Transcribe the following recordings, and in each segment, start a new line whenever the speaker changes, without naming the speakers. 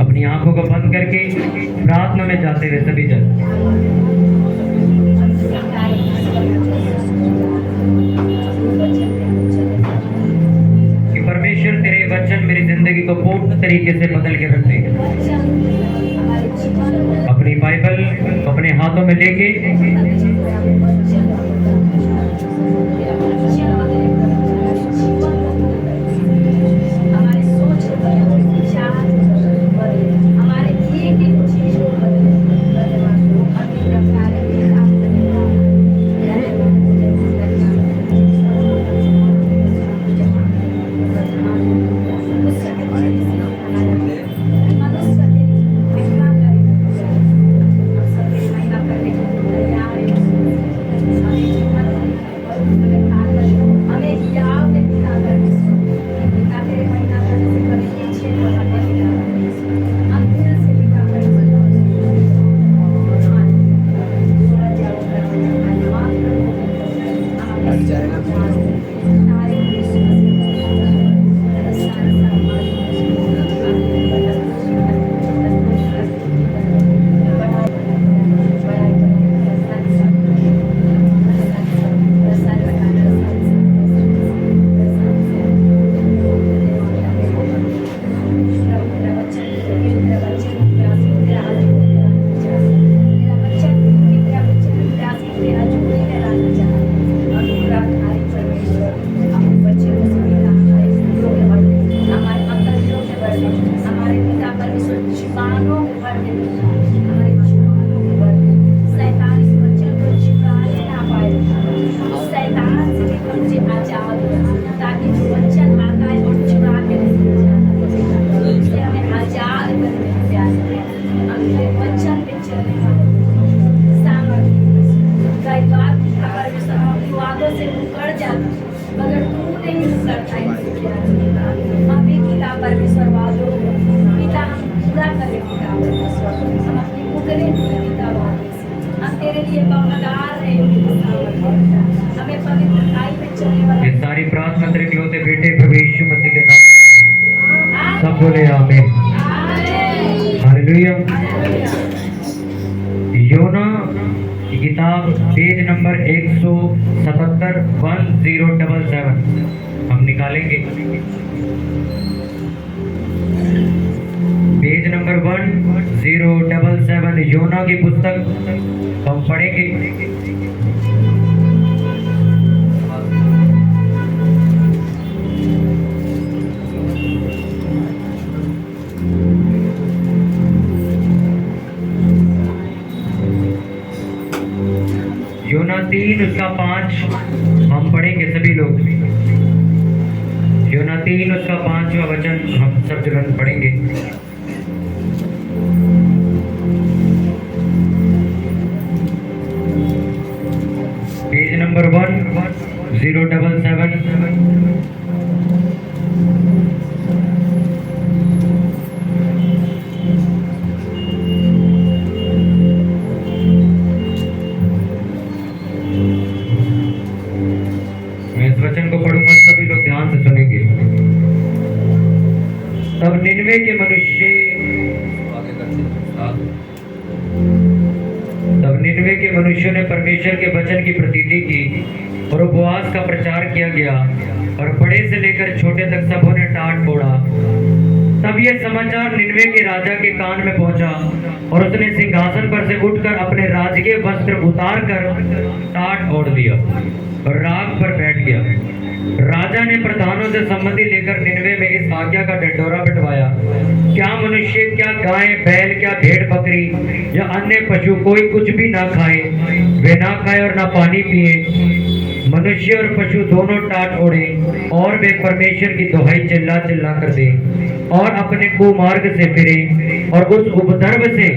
अपनी आंखों को बंद करके प्रार्थना में जाते हुए सभी जन कि परमेश्वर तेरे वचन मेरी जिंदगी को पूर्ण तरीके से बदल के रख देंगे। अपनी बाइबल अपने हाथों में लेके सारी प्रार्थना तेरे होते बेटे प्रभु यीशु मसीह के नाम में सब बोले आमीन। हालेलुया। योना की किताब पेज नंबर 177 1077 हम निकालेंगे। पेज नंबर 1077 योना की पुस्तक हम पढ़ेंगे। योना 3 उसका 5 हम पढ़ेंगे सभी लोग। योना 3 उसका 5वां वचन हम सब जन पढ़ेंगे। पेज नंबर 1077 वचन को पढ़ूंगा, सभी लोग ध्यान से सुनेंगे। तब निनवे के मनुष्यों ने परमेश्वर के वचन की प्रतीति की और उपवास का प्रचार किया गया और बड़े से लेकर छोटे तक सबों ने टाट फोड़ा। तब यह समाचार निनवे के राजा के कान में पहुंचा और उसने सिंहासन पर से उठकर अपने राजकीय वस्त्र उतार कर टाट फोड़ दिया और राग पर बैठ गया। राजा ने प्रधानों से सम्मति लेकर निनवे में इस आज्ञा का ढिंढोरा पिटवाया, क्या मनुष्य, क्या गाय, बैल, क्या भेड़ बकरी या अन्य पशु कोई कुछ भी ना खाए, वे ना खाए और ना पानी पिए। मनुष्य और पशु दोनों टाट ओढ़े और वे परमेश्वर की दुहाई चिल्ला चिल्ला कर दे और अपने कुमार्ग से फिरे और उस उपद्रव से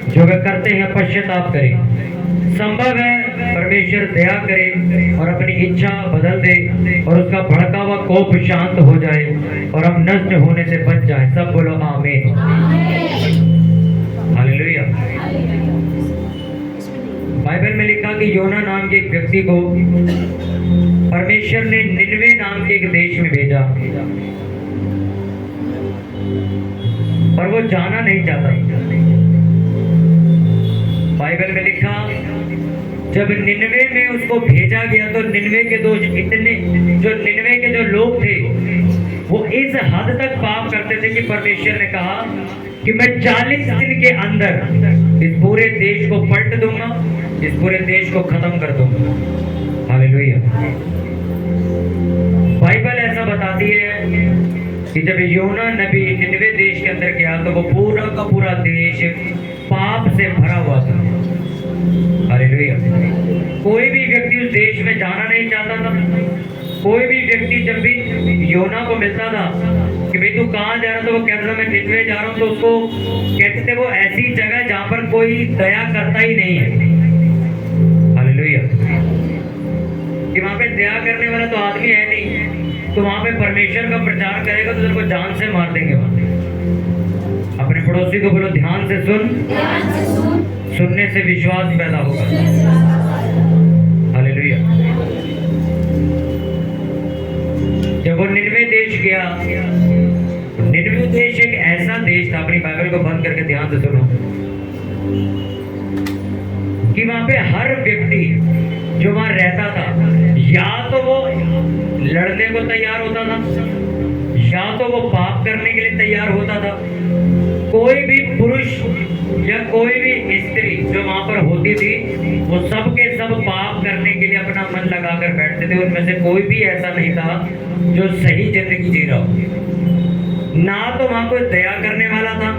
जो वे करते हैं पश्चाताप करें। संभव है परमेश्वर दया करे और अपनी इच्छा बदल दे और उसका भड़का हुआ कोप शांत हो जाए और हम नष्ट होने से बच जाए। सब बोलो आमीन। हालेलुया। बाइबल में लिखा कि योना नाम के एक व्यक्ति को परमेश्वर ने निनवे नाम के एक देश में भेजा और वो जाना नहीं चाहता। बाइबल में लिखा, जब निनवे में उसको भेजा गया तो निनवे के निनवे के जो लोग थे वो इस हद तक पाप करते थे कि परमेश्वर ने कहा कि मैं 40 दिन के अंदर इस पूरे देश को पलट दूंगा, इस पूरे देश को खत्म कर दूंगा। हालेलुया। बाइबल ऐसा बताती है कि जब योना नबी निनवे देश के अंदर गया तो वो पूरा का पूरा देश पाप से भरा हुआ था। हालेलुया। कोई भी व्यक्ति उस देश में जाना नहीं चाहता था। कोई भी व्यक्ति जब भी योना को मिलता था कि भाई तू कहाँ जा रहा, तो वो कहता था मैं निनवे जा रहा हूँ, तो उसको कहते थे वो ऐसी जगह जहाँ पर कोई दया करता ही नहीं है। हालेलुया। कि वहाँ पे दया करने वाला तो आदमी है नहीं, तो वहाँ पे परमेश्वर का प्रचार करेगा तो तेरे को जान से मार देंगे। वहाँ अपने पड़ोसी को बोलो ध्यान से सुन, सुनने से विश्वास पैदा होगा। हालेलुया। जब वो निनवे देश गया, निनवे देश एक ऐसा देश था, अपनी बाइबल को बंद करके ध्यान से सुनो, कि वहां पे हर व्यक्ति जो वहां रहता था या तो वो लड़ने को तैयार होता था या तो वो पाप करने के लिए तैयार होता था। कोई भी पुरुष या कोई भी स्त्री जो वहां पर होती थी वो सब के सब पाप करने के लिए अपना मन लगाकर बैठते थे। उनमें से कोई भी ऐसा नहीं था जो सही जिंदगी जी रहा हो। ना तो वहां कोई दया करने वाला था,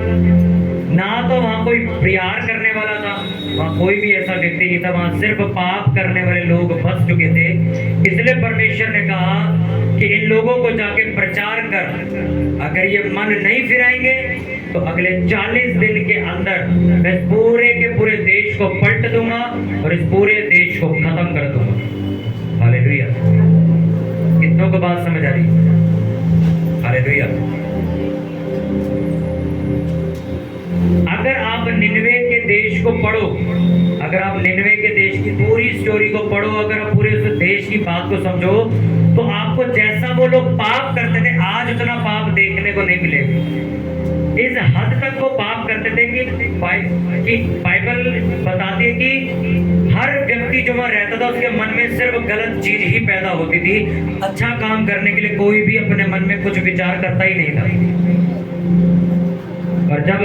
ना तो वहां कोई प्यार करने वाला था, वहां कोई भी ऐसा व्यक्ति नहीं था। वहां सिर्फ पाप करने वाले लोग बस चुके थे। इसलिए परमेश्वर ने कहा कि इन लोगों को जाके प्रचार कर, अगर ये मन नहीं फिराएंगे तो अगले 40 दिन के अंदर मैं पूरे के पूरे देश को पलट दूंगा और इस पूरे देश को खत्म कर दूंगा। हालेलुया। कितनों को बात समझ आ रही? हालेलुया। अगर आप निनवे के देश को पढ़ो, अगर आप निनवे के देश की पूरी स्टोरी को पढ़ो, अगर आप पूरे उस देश की बात को समझो, तो आपको जैसा वो लोग पाप करते थे आज उतना पाप देखने को नहीं मिलेगा। इस हद तक वो पाप करते थे कि बाइबल बताती है कि हर व्यक्ति जो वहां रहता था उसके मन में सिर्फ गलत चीज ही पैदा होती थी। अच्छा काम करने के लिए कोई भी अपने मन में कुछ विचार करता ही नहीं था। और जब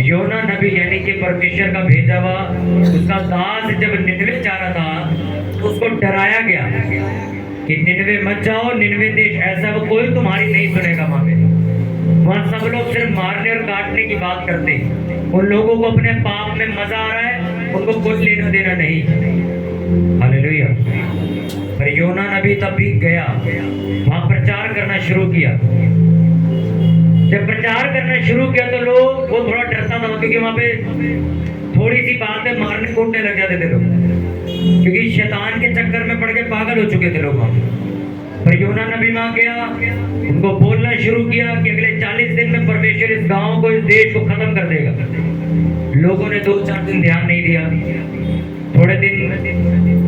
योना नबी यानी कि परमेश्वर का भेजा हुआ उसका दास जब निनवे जा रहा था तो उसको डराया गया कि निनवे मत जाओ, निनवे देश ऐसा वो कोई तुम्हारी नहीं सुनेगा। वहां सब लोग सिर्फ मारने और काटने की बात करते। उन लोगों को अपने पाप में मजा आ रहा है, उनको कुछ लेना देना नहीं। हालेलुया। पर योना नबी तब भी गया, वहां प्रचार करना शुरू किया। जब प्रचार करना शुरू किया तो लोग वो थोड़ा डरता था, क्योंकि वहां पे थोड़ी सी बात में मारने कूटने लग जाते थे लोग, क्योंकि शैतान के चक्कर में पड़ के पागल हो चुके थे लोग वहां। पर योना नबी वहां गया, उनको बोलना शुरू किया कि अगले 40 दिन में परमेश्वर इस गांव को, इस देश को खत्म कर देगा। लोगों ने 2-4 दिन ध्यान नहीं दिया, थोड़े दिन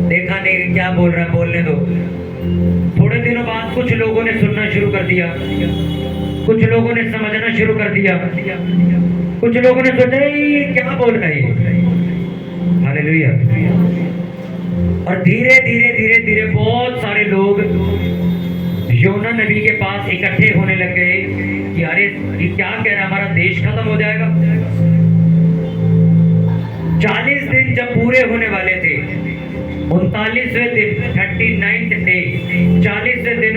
देखा नहीं क्या बोल रहा है, बोलने दो। थोड़े दिनों बाद कुछ लोगों ने सुनना शुरू कर दिया, कुछ लोगों ने समझना शुरू कर दिया, कुछ लोगों ने सोचा ये क्या बोल रहा है। हालेलुया। और धीरे धीरे धीरे धीरे बहुत सारे लोग योना नबी के पास इकट्ठे होने लग गए कि अरे ये क्या कह रहा है, हमारा देश खत्म हो जाएगा। 40 दिन जब पूरे होने वाले थे, 39वें दिन 39th डे, 40वें दिन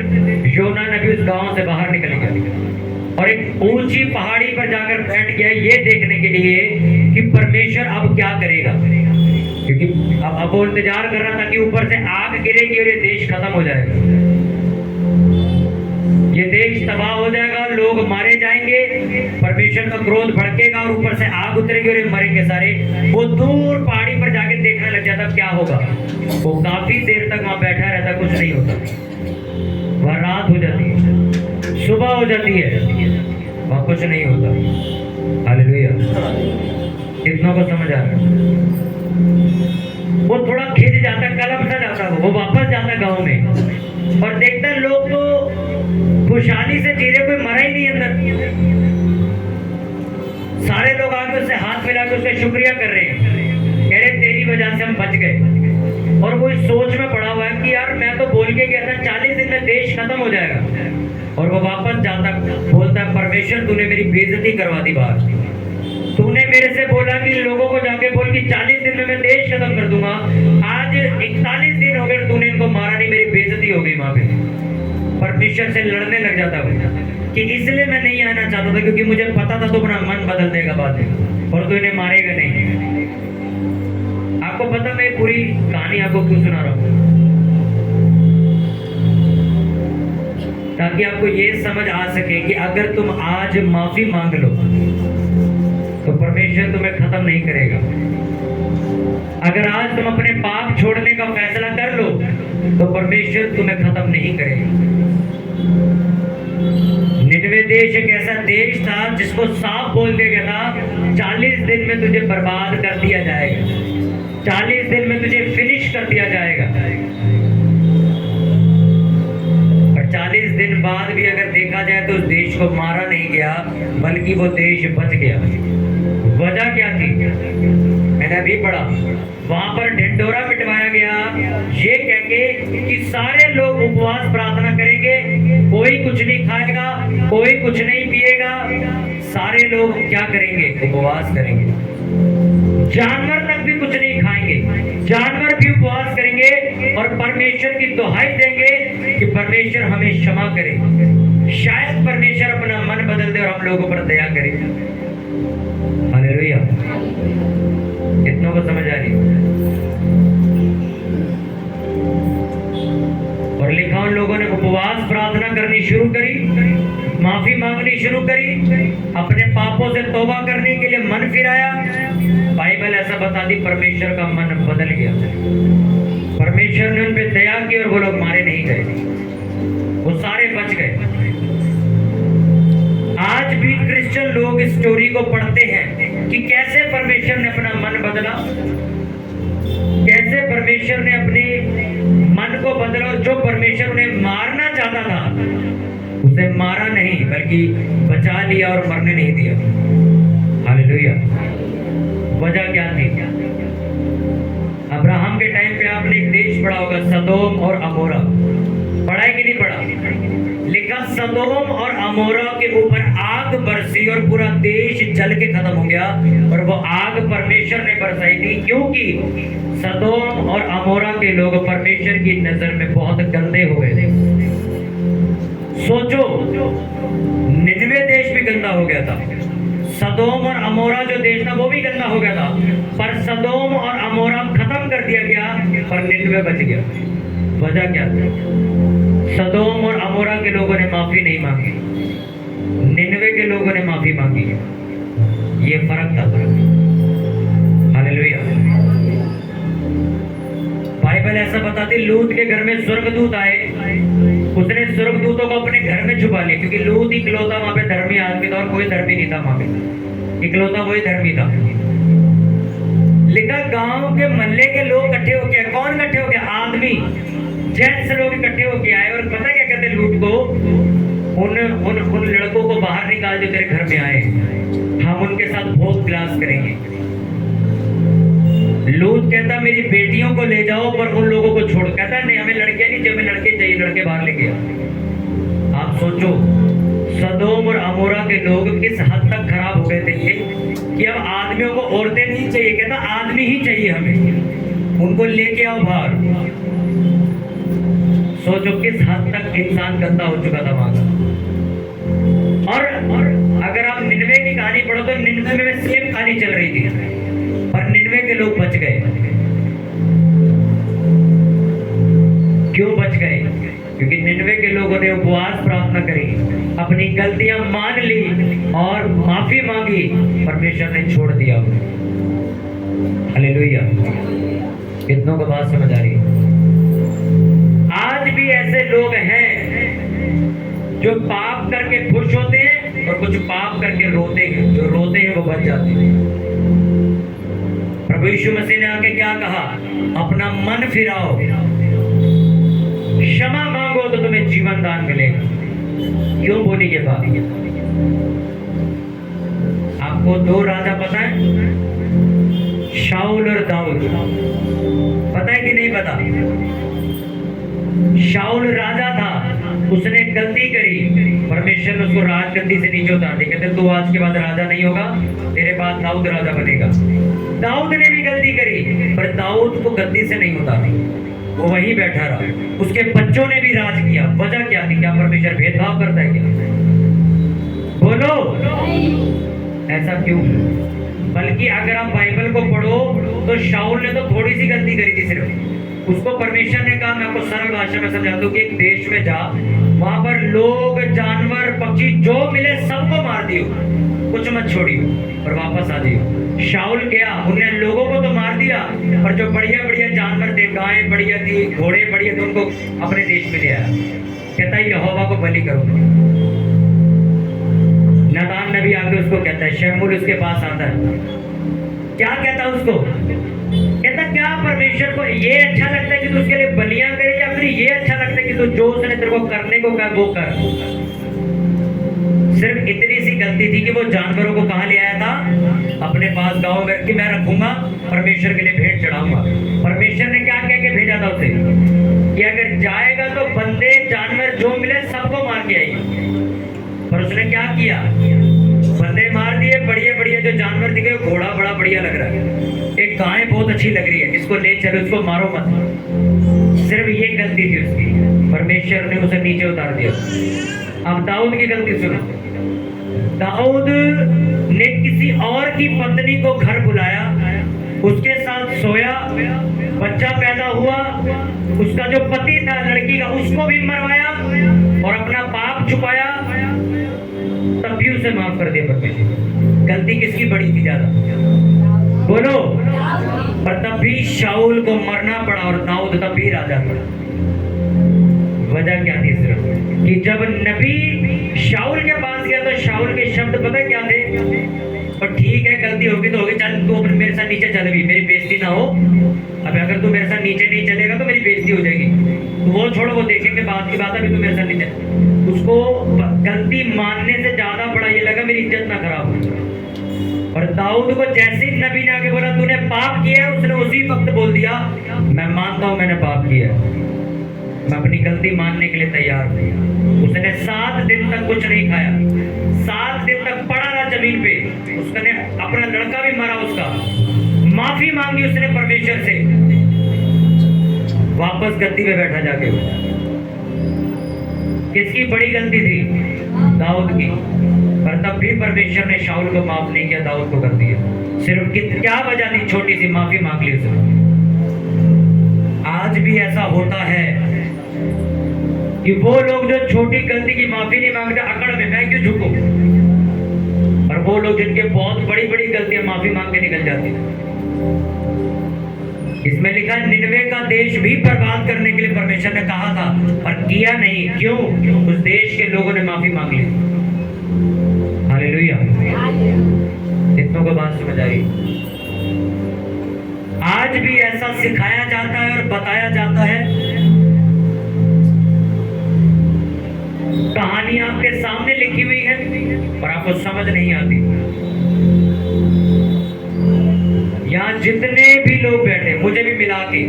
योना नबी उस गांव से बाहर निकल गया और एक ऊंची पहाड़ी पर जाकर बैठ गया ये देखने के लिए कि परमेश्वर अब क्या करेगा। क्योंकि अब वो इंतजार कर रहा था कि ऊपर से आग गिरेगी और ये देश खत्म हो जाएगा, ये देश तबाह हो जाएगा, लोग मारे जाएंगे, परमेश्वर का क्रोध भड़केगा और ऊपर से आग उतरेगी और ये मरेंगे सारे। वो दूर पहाड़ी पर जाके देखने लग जाता क्या होगा। वो काफी देर तक वहां बैठा रहता, कुछ नहीं होता। वह रात हो जाती है, सुबह हो जाती है, वहां कुछ नहीं होता। हालेलुया। कितनों को समझ आ रहा है? वो थोड़ा खिंच जाता, कलम सा जाता, वो वापस जाता गांव में और देखता लोग तो खुशहाली से जी रहे, कोई मरा ही नहीं अंदर। उसका शुक्रिया कर रहे हैं, कह रहे तेरी वजह से हम बच गए। और वो इस सोच में पड़ा हुआ है कि यार मैं तो बोल के गया था 40 दिन में देश खत्म हो जाएगा, और वो वापस जाता बोलता है परमेश्वर तूने मेरी बेइज्जती करवा दी बाहर, तूने मेरे से बोला कि लोगों को जाके बोल कि 40 दिन में मैं देश खत्म कर दूंगा, आज 41 दिन हो गए तूने इनको मारा नहीं, मेरी बेइज्जती हो गई वहां पे। परमेश्वर से लड़ने लग जाता हूँ कि इसलिए मैं नहीं आना चाहता था क्योंकि मुझे पता था तो अपना मन बदल देगा बाद में और तू इन्हें मारेगा नहीं। आपको पता मैं पूरी कहानी आपको क्यों सुना रहा हूँ, ताकि आपको ये समझ आ सके कि अगर तुम आज माफी मांग लो तो परमेश्वर तुम्हें खत्म नहीं करेगा। अगर आज तुम अपने पाप छोड़ने का फैसला कर लो तो परमेश्वर तुम्हें खत्म नहीं करेगा। निनवे देश एक ऐसा देश था जिसको साफ बोल दिया गया था 40 दिन में तुझे बर्बाद कर दिया जाएगा, 40 दिन में तुझे फिनिश कर दिया जाएगा। और 40 दिन बाद भी अगर देखा जाए तो उस देश को मारा नहीं गया बल्कि वो देश बच गया। वजह क्या थी मैंने अभी पढ़ा, वहां पर ढिंढोरा पिटवाया गया ये कह के कि सारे लोग उपवास प्रार्थना करेंगे, कोई कुछ नहीं खाएगा, कोई कुछ नहीं पिएगा, सारे लोग क्या करेंगे उपवास करेंगे, जानवर तक भी कुछ नहीं खाएंगे, जानवर भी उपवास करेंगे और परमेश्वर की दुहाई देंगे कि परमेश्वर हमें क्षमा करे, शायद परमेश्वर अपना मन बदल दे और हम लोगों पर दया करे। हालेलुया, कितनों को समझ आ रही? और लिखा उन लोगों ने उपवास प्रार्थना करनी शुरू करी, माफी मांगनी शुरू करी, अपने पापों से तौबा करने के लिए मन फिराया। बाइबल ऐसा बताती परमेश्वर का मन बदल गया, परमेश्वर ने उन पे दया की और वो लोग मारे नहीं गए, वो सारे बच गए। आज भी क्रिश्चियन लोग इस स्टोरी को पढ़ते हैं कि कैसे परमेश्वर ने अपना मन बदला, कैसे परमेश्वर ने अपने मन को बदला और जो परमेश्वर उन्हें मारना चाहता था उसे मारा नहीं बल्कि बचा लिया और मरने नहीं दिया। हालेलुया। वजह क्या थी? अब्राहम के टाइम पे आपने एक देश पढ़ा होगा सदोम और अमोरा, पढ़ा है कि नहीं पढ़ा? लिखा सदोम और अमोरा के ऊपर आग बरसी और पूरा देश जल के खत्म हो गया, और वो आग परमेश्वर ने बरसाई थी क्योंकि सदोम और अमोरा के लोग परमेश्वर की नजर में बहुत गंदे हो गए थे। सोचो, निनवे देश भी गंदा हो गया था, सदोम और अमोरा जो देश था वो भी गंदा हो गया था, पर सदोम और अमोरा खत्म कर दिया गया पर निनवे बच गया। वजह क्या थी? सदोम और अमोरा के लोगों ने माफी नहीं मांगी, निनवे के लोगों ने माफी मांगी। ये फर्क था। हालेलुया। बाइबल ऐसा बताती लूत के घर में स्वर्गदूत आए, उसने स्वर्गदूतों को अपने घर में छुपा लिया क्योंकि लूत इकलौता वहां पे धर्मी आदमी था और कोई धर्मी नहीं था वहां पे, इकलौता वही धर्मी था। लिखा गांव के मोहल्ले के लोग इकट्ठे हो गए। कौन इकट्ठे हो गया? आदमी, जेंट्स लोग इकट्ठे होके आए और पता क्या कहते लूत को? उन लड़कों को बाहर निकाल जो तेरे घर में आए, हम उनके साथ भोग विलास करेंगे। लूत कहता मेरी बेटियों को ले जाओ पर उन लोगों को छोड़। कहता नहीं हमें लड़के नहीं चाहिए, हमें लड़के चाहिए, लड़के बाहर लेके आओ। आप सोचो सदोम और अमोरा के लोग किस हद तक खराब हो गए थे कि अब आदमियों को औरतें नहीं चाहिए, कहता आदमी ही चाहिए हमें, उनको लेके आओ बाहर। सोचो किस हद तक इंसान गंदा हो चुका था वहां का। और अगर आप निनवे की कहानी पढ़ो तो निनवे में सेम कहानी चल रही थी और निनवे के लोग बच गए। क्यों बच गए? क्योंकि निनवे के लोगों ने उपवास प्रार्थना करी, अपनी गलतियां मान ली और माफी मांगी, परमेश्वर ने छोड़ दिया। हालेलुया। कितनों को बात समझ आ रही है? आज भी ऐसे लोग हैं जो पाप करके खुश होते हैं और कुछ पाप करके रोते हैं, जो रोते हैं वो बच जाते हैं। प्रभु यीशु मसीह ने आके क्या कहा? अपना मन फिराओ, क्षमा मांगो तो तुम्हें जीवन दान मिलेगा। क्यों बोली ये बात? आप आपको दो राजा पता है, शाऊल और दाऊद? पता है कि नहीं पता? शाऊल राजा था, उसने गलती करी, परमेश्वर ने उसको राजगद्दी से नीचे उतार दिया। कहते तू आज के बाद राजा नहीं होगा, तेरे बाद दाऊद राजा बनेगा। दाऊद ने भी गलती करी, पर दाऊद को गद्दी से नहीं उतारा, वो वहीं बैठा रहा। उसके बच्चों ने भी राज किया। वजह क्या थी? क्या परमेश्वर भेदभाव करता है क्या? बोलो, ऐसा क्यों? बल्कि अगर आप बाइबल को पढ़ो तो शाऊल ने तो थोड़ी सी गलती करी थी सिर्फ। उसको परमेश्वर ने कहा, मैं आपको सरल भाषा में समझाता हूँ कि एक देश में जा, वहां पर लोग, जानवर, पक्षी जो मिले सबको मार दियो, कुछ मत छोड़ियो और वापस आ जाइयो। शाऊल गया, उन्हें लोगों को तो मार दिया, पर जो बढ़िया बढ़िया जानवर थे, गायें बढ़िया थी, घोड़े बढ़िया थे, उनको अपने देश में ले आया। कहता है यहोवा को बलि करो। नातान नबी आके उसको कहता है, शमूएल उसके पास आता है, क्या कहता है उसको? कहता क्या परमेश्वर को ये अच्छा लगता है कि तू उसके लिए बलियां करे, या फिर ये अच्छा लगता है कि तू जो उसने तेरे को करने को कहा वो कर? सिर्फ इतनी सी गलती थी कि वो जानवरों को कहां ले आया था? अपने पास गांव में कि मैं रखूंगा, परमेश्वर के लिए भेंट चढ़ाऊंगा। परमेश्वर ने क्या कह के भेजा था उसे कि अगर जाएगा तो बंदे, जानवर जो मिले सबको मार के आएगी। पर उसने क्या किया? बंदे मार दिए, बढ़िया बढ़िया जो जानवर दिखे, घोड़ा बड़ा बढ़िया लग रहा है, एक गाय बहुत अच्छी लग रही है, इसको ले चलो, इसको मारो मत। सिर्फ ये गलती थी उसकी, परमेश्वर ने उसे नीचे उतार दिया। अब दाऊद की गलती सुनो। दाऊद ने किसी और की पत्नी को घर बुलाया, उसके साथ सोया, बच्चा पैदा हुआ, उसका जो पति था लड़की का, उसको भी मरवाया और अपना पाप छुपाया, तब भी उसे माफ कर दिया परमेश्वर। गलती किसकी बड़ी थी ज्यादा? बोलो। पर तब भी शाऊल को मरना पड़ा और दाऊद तब भी राजा पड़ा। वजह क्या थी? सिर्फ कि जब नबी शाऊल के पास गया तो शाऊल के शब्द पता क्या थे? और ठीक है, गलती होगी तो होगी, चल तू मेरे साथ नीचे चल, भी मेरी बेइज्जती ना हो। अब अगर तू मेरे साथ नीचे नहीं चलेगा तो मेरी बेइज्जती हो जाएगी, तो वो छोड़ो, वो देखेंगे बाद की बात, अभी तू मेरे साथ नीचे। उसको गलती मानने से ज्यादा बड़ा ये लगा मेरी इज्जत ना खराब हो। और दाऊद को जैसे ही नबी ने आगे बोला तूने पाप किया है, उसने उसी वक्त बोल दिया मैं मानता हूं मैंने पाप किया है, मैं अपनी गलती मानने के लिए तैयार हूं। उसने 7 दिन तक कुछ नहीं खाया, 7 दिन तक पड़ा रहा जमीन पे। उसने अपना लड़का भी मारा, उसका माफी मांगी उसने परमेश्वर से, वापस गद्दी पे बैठा जाके। किसकी बड़ी गलती थी? दाऊद की। पर तब भी परमेश्वर ने शाऊल को माफ नहीं किया, दाऊद को कर दिया। सिर्फ क्या वजह थी? छोटी सी माफी मांग ली उसने। आज भी ऐसा होता है कि वो लोग जो छोटी गलती की माफी नहीं मांगते, अकड़ में मैं क्यों झुकूं, और वो लोग जिनके बहुत बड़ी बड़ी गलतियां माफी मांग के निकल जाती है। इसमें लिखा है निनवे का देश भी बर्बाद करने के लिए परमेश्वर ने कहा था, पर किया नहीं। क्यों? उस देश के लोगों ने माफी मांग ली। हालेलुया। कितनों को बात समझ आई? आज भी ऐसा सिखाया जाता है और बताया जाता है, कहानी आपके सामने लिखी हुई है पर आपको समझ नहीं आती। यहाँ जितने भी लोग बैठे, मुझे भी मिला के,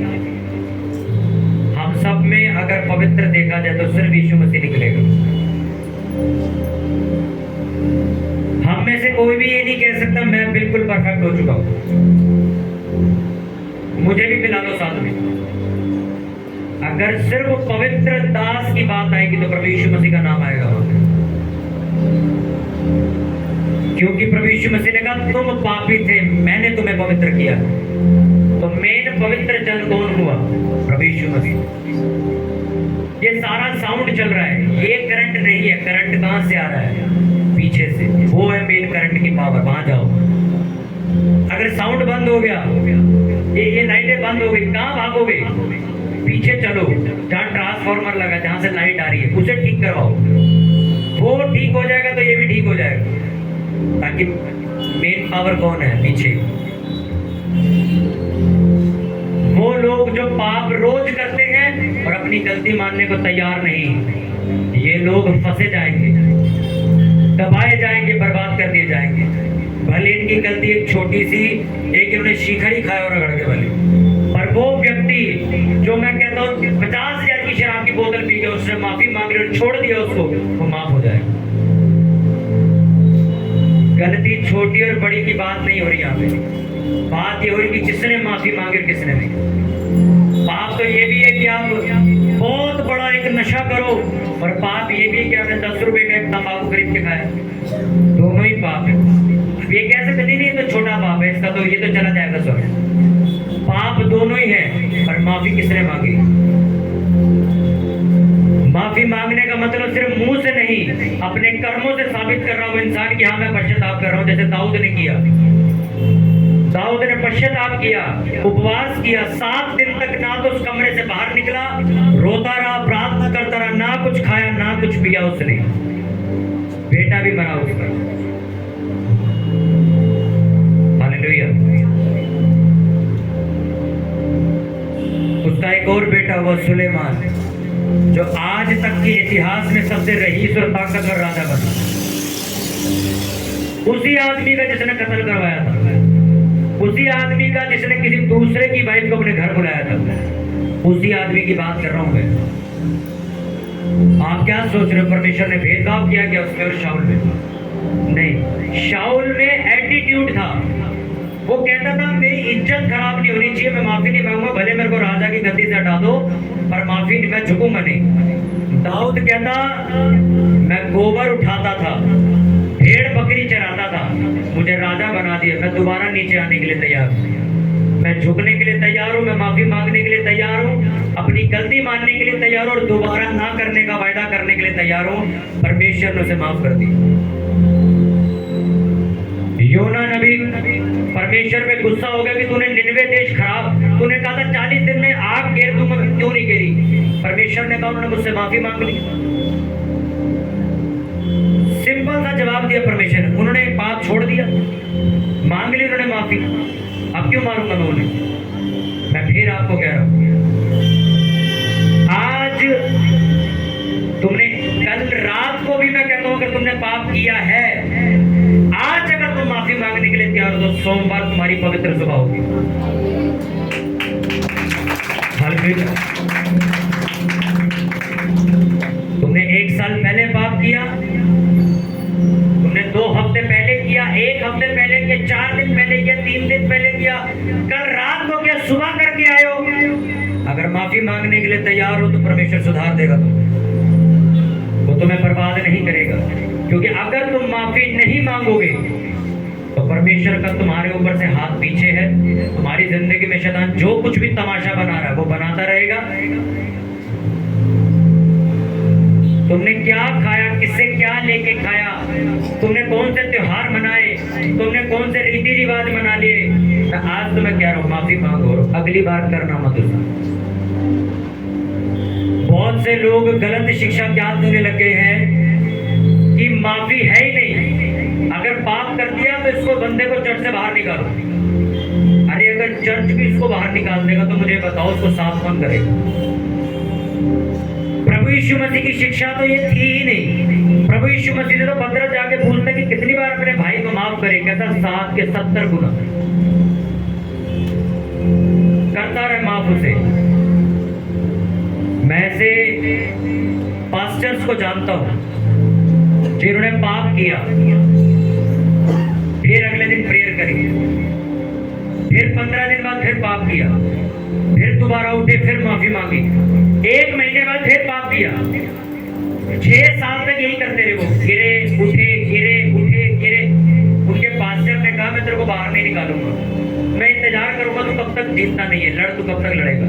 हम सब में अगर पवित्र देखा जाए तो सिर्फ यीशु मसीह निकलेगा। हम में से कोई भी ये नहीं कह सकता मैं बिल्कुल परफेक्ट हो चुका हूं। मुझे भी मिला लो साथ में। अगर सिर्फ पवित्र दास की बात आएगी तो प्रभु यीशु मसीह का नाम आएगा वहां पे, क्योंकि प्रभु यीशु मसीह ने कहा तुम पापी थे, मैंने तुम्हें पवित्र किया। तो मेन पवित्र जन कौन हुआ? प्रभु यीशु मसीह। ये सारा साउंड चल रहा है, ये करंट नहीं है। करंट कहां से आ रहा है? पीछे से। वो है मेन करंट की पावर, वहां जाओ। अगर साउंड बंद हो गया, ये लाइटें बंद हो गई, कहां भागोगे? पीछे चलो, जहां ट्रांसफार्मर लगा, जहां से लाइट आ रही है, उसे ठीक करवाओ। वो ठीक हो जाएगा तो ये भी ठीक हो जाएगा। ताकि मेन पावर कौन है? पीछे। वो लोग जो पाप रोज करते हैं और अपनी गलती मानने को तैयार नहीं, ये लोग फंसे जाएंगे, दबाए जाएंगे, बर्बाद कर दिए जाएंगे। भले इनकी गलती एक छोटी सी, एक इन्होंने शिखर ही खाया और रगड़ के वाली। और वो व्यक्ति जो मैं कहता हूँ 50,000 की शराब की बोतल पी के उसने माफी मांग ली और छोड़ दिया उसको, वो माफ हो जाएगा। गलती छोटी और बड़ी की बात नहीं हो रही यहाँ पे, बात ये हो रही कि किसने माफी मांगी और किसने नहीं। पाप तो ये भी है कि आप बहुत बड़ा एक नशा करो, और पाप ये भी है कि आपने 10 रुपए का एक तंबाकू खरीद के खाया, दोनों ही पाप है। ये कह सकते नहीं तो छोटा पाप है इसका, तो ये तो चला जाएगा स्वर्ग। पाप दोनों ही है, पर माफी किसने मांगी? माफी मांगने का मतलब सिर्फ मुंह से नहीं, अपने कर्मों से साबित कर रहा हूं इंसान कि हाँ मैं पश्चाताप कर रहा हूं। जैसे दाऊद ने किया, दाऊद ने पश्चाताप किया, उपवास किया, 7 दिन तक ना तो उस कमरे से बाहर निकला, रोता रहा, प्रार्थना करता रहा, ना कुछ खाया ना कुछ पिया उसने। बेटा भी मरा उसका। हालेलुया। उसका एक और बेटा हुआ सुलेमान, जो आज तक के इतिहास में सबसे रईस और ताकतवर राजा बना। उसी आदमी का जिसने कत्ल करवाया था, उसी आदमी का जिसने किसी दूसरे की वाइफ को अपने घर बुलाया था, उसी आदमी की बात कर रहा हूं मैं। आप क्या सोच रहे हो? परमेश्वर ने भेदभाव किया क्या उसमें और शाऊल में? नहीं, शाऊल में एटीट्यूड था। वो कहता था मेरी इज्जत खराब नहीं होनी चाहिए, मैं माफी नहीं मांगूंगा, भले मेरे को राजा की गद्दी से हटा दो, पर माफी नहीं, मैं झुकूंगा नहीं। दाऊद कहता मैं गोबर उठाता था, भेड़ बकरी चराता था, मुझे राजा बना दिया, मैं दोबारा नीचे आने के लिए तैयार हूँ, मैं झुकने के लिए तैयार हूँ, मैं माफी मांगने के लिए तैयार हूँ, अपनी गलती मानने के लिए तैयार हूँ और दोबारा ना करने का वायदा करने के लिए तैयार हूँ। परमेश्वर ने उसे माफ कर दिया। योना नबी परमेश्वर पे गुस्सा हो गया कि तूने निनवे देश खराब, तूने कहा था 40 दिन में आग गिर दूंगा, क्यों नहीं गिरी? परमेश्वर ने कहा उन्होंने मुझसे माफी मांग ली। सिंपल सा जवाब दिया परमेश्वर ने, उन्होंने पाप छोड़ दिया, मांग ली उन्होंने माफी। अब क्यों मारूंगा मैं उन्हें? मैं फिर आपको कह रहा हूं, आज तुमने, कल रात को भी मैं कहता हूं अगर तुमने पाप किया है, आज अगर तुम माफी मांगने के लिए तैयार हो तो सोमवार तुम्हारी पवित्र सुबह होगी। तुमने 1 साल पहले पाप किया, तुमने 2 हफ्ते पहले किया, 1 हफ्ते पहले किया, 4 दिन पहले किया, 3 दिन पहले किया, कल रात को क्या सुबह करके आए हो, अगर माफी मांगने के लिए तैयार हो तो परमेश्वर सुधार देगा तुम, वो तुम्हें बर्बाद नहीं करेगा। क्योंकि अगर तुम माफी नहीं मांगोगे तो परमेश्वर का तुम्हारे ऊपर से हाथ पीछे है। तुम्हारी जिंदगी में शैतान जो कुछ भी तमाशा बना रहा है वो बनाता रहेगा। तुमने क्या खाया, किससे क्या लेके खाया, तुमने कौन से त्योहार मनाए, तुमने कौन से रीति रिवाज मना लिए, मैं आज तुम्हें कह रहा हूं माफी मांगो, अगली बार करना मत उसका। बहुत से लोग गलत शिक्षा क्या देने लगे हैं कि माफी है ही नहीं, अगर पाप कर दिया तो इसको बंदे को चर्च से बाहर निकालो। अरे अगर चर्च भी इसको बाहर निकाल देगा तो मुझे बताओ उसको साफ कौन करेगा? प्रभु यीशु मसीह की शिक्षा तो ये थी ही नहीं। प्रभु यीशु मसीह ने तो पत्र जाके पूछता कि कितनी बार अपने भाई को माफ करे, कहता 7 के 70 गुना करता रहे माफ उसे। मैं से पास्टर्स को जानता हूं जिन्होंने पाप किया, फिर अगले दिन प्रेयर करी, फिर 15 दिन बाद फिर पाप किया, फिर दोबारा उठे, फिर माफी मांगी, 1 महीने बाद फिर पाप किया, 6 साल तक यही करते रहे। वो गिरे उठे, गिरे उठे, गिरे। उनके पास्टर ने कहा मैं तेरे को बाहर नहीं निकालूंगा, मैं इंतजार करूंगा, तू कब तक जीतना नहीं है, लड़ तू कब तक लड़ेगा,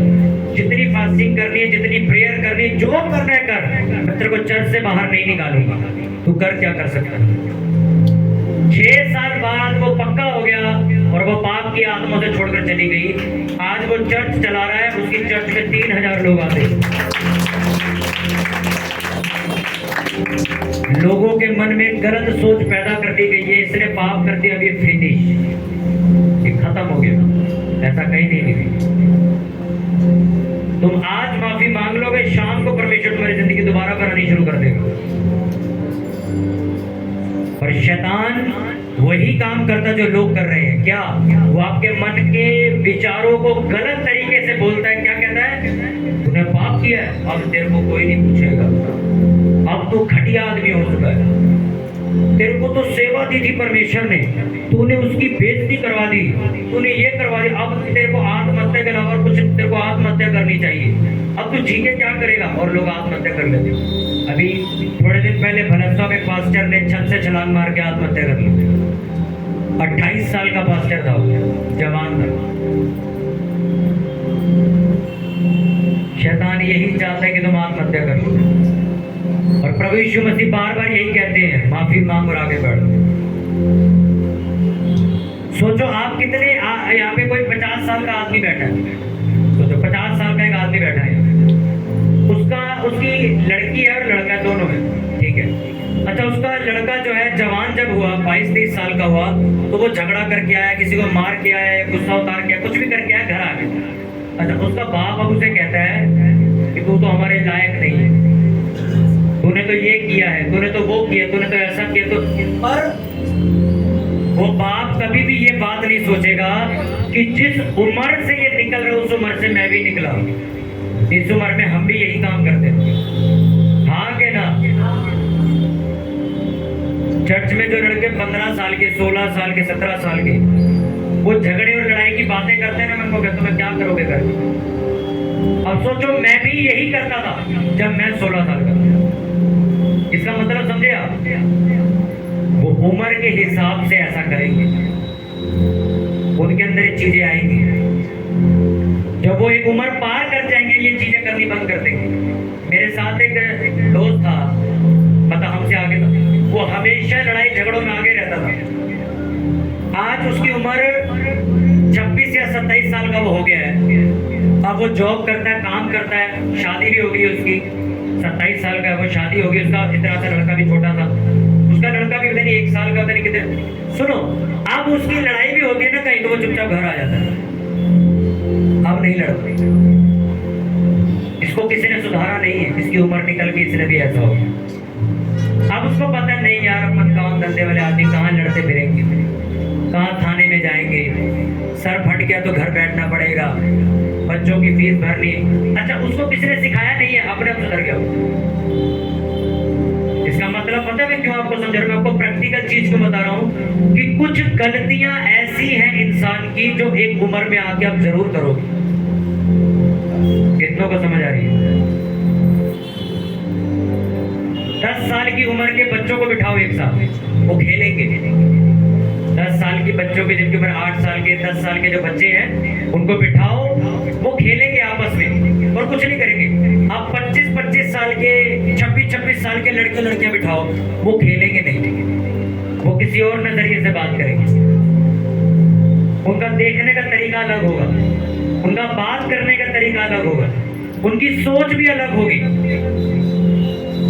जितनी फास्टिंग करनी है, जितनी प्रेयर करनी है, जो करना है कर, मैं तेरे को चर्च से बाहर नहीं निकालूंगा, तू कर क्या कर सकता है। 6 साल बाद वो पक्का हो गया और वो पाप की आत्मा से छोड़कर चली गई। आज वो चर्च चला रहा है, उसकी चर्च में 3000 लोग आते। लोगों के मन में गलत सोच पैदा कर दी गई है, इसने पाप कर दिया, अब ये फिनिश, ये खत्म हो गया। ऐसा कहीं नहीं लिखा। तुम आज माफी मांग लोगे, शाम को परमेश्वर तुम्हारी जिंदगी दोबारा बनानी शुरू कर देगा। और शैतान वही काम करता जो लोग कर रहे हैं। क्या? वो आपके मन के विचारों को गलत तरीके से बोलता है। क्या कहता है? तूने पाप किया है, अब तेरे को कोई नहीं पूछेगा, अब तू घटिया आदमी हो चुका है, तेरे को तो सेवा दी थी परमेश्वर ने, तूने उसकी बेइज्जती करवा दी, तूने ये करवा दी, अब तेरे को आत्महत्या के अलावा कुछ, तेरे को आत्महत्या करनी चाहिए, अब तू जी के क्या करेगा? और लोग आत्महत्या कर लेते। अभी थोड़े दिन पहले भलस्वा में पास्टर ने छत से छलांग मार के आत्महत्या कर ली। 28 साल का पास्टर था, जवान था। शैतान यही चाहता है कि तुम आत्महत्या कर लो, और प्रभु यीशु मसीह बार बार यही कहते हैं, माफी मांग और आगे बढ़। सोचो आप कितने यहाँ पे कोई 50 साल का आदमी बैठा है, सोचो 50 साल का एक आदमी बैठा है, उसकी लड़की है और लड़का दोनों है, ठीक है। अच्छा, उसका लड़का जो है जवान जब हुआ, 22-23 साल का हुआ, तो वो झगड़ा करके आया, किसी को मार के आया, गुस्सा उतार के, कुछ भी करके आया, घर आ गया। अच्छा, उसका बाप अब उसे कहता है कि तू तो हमारे लायक नहीं है, तूने तो ये किया है, तूने तो वो किया, तूने तो ऐसा किया। तो पर वो बाप कभी भी ये बात नहीं सोचेगा कि जिस उम्र से ये निकल रहे उस उम्र से मैं भी निकला, इस उम्र में हम भी यही काम करते हैं। हाँ के ना? चर्च में जो लड़के 15 साल के, 16 साल के, 17 साल के, वो झगड़े और लड़ाई की बातें करते हैं ना, मैं कहता हूं क्या करोगे करके? अब सोचो मैं भी यही करता था जब मैं 16 साल का था। इसका मतलब समझे आप? वो उम्र के हिसाब से ऐसा करेंगे, उनके अंदर ये चीजें आएंगी। जब वो एक उम्र पार कर जाएंगे, ये चीजें करनी बंद कर देंगे। मेरे साथ एक दोस्त था, पता हमसे आगे था, वो हमेशा लड़ाई झगड़ों में आगे रहता था। आज उसकी उम्र 26 या 27 साल का वो हो गया है। अब वो जॉब करता है, काम करता है, शादी भी हो गई उसकी, 27 साल का है वो, शादी हो गई। उसका इतना सा लड़का भी छोटा था, उसका लड़का भी पता नहीं 1 साल का, पता नहीं कितने। सुनो, अब उसकी लड़ाई भी होती है ना कहीं, तो वो चुपचाप घर आ जाता है, अब नहीं लड़ता। इसको किसी ने सुधारा नहीं है, इसकी उम्र निकल के इसने भी ऐसा हो गया। अब उसको पता नहीं यार, अपन काम धंधे वाले आदमी कहाँ लड़ते फिरेंगे, कहाँ थाने में जाएंगे, सर फट गया तो घर बैठना पड़ेगा, बच्चों की फीस भरनी। अच्छा, उसको किसी ने सिखाया नहीं है, अपने आप सुधर गया। इसका मतलब पता है मैं क्यों आपको समझा रहा हूं? मैं आपको प्रैक्टिकल चीज क्यों बता रहा हूं कि कुछ गलतियां ऐसी हैं इंसान की जो एक उम्र में आके आप जरूर करोगे। कितनों को समझ आ रही है? 10 साल की उम्र के बच्चों को बिठाओ एक साथ, वो खेलेंगे। 10 साल के बच्चों के, जिनकी उम्र 8 साल के, 10 साल के जो बच्चे हैं, उनको बिठाओ, वो खेलेंगे आपस में और कुछ नहीं करेंगे। आप 25-25 साल के, 26-26 साल के लड़के लड़कियां बिठाओ, वो खेलेंगे नहीं, वो किसी और नजरिए से बात करेंगे। उनका देखने का तरीका अलग होगा, उनका बात करने का तरीका अलग होगा, उनकी सोच भी अलग होगी।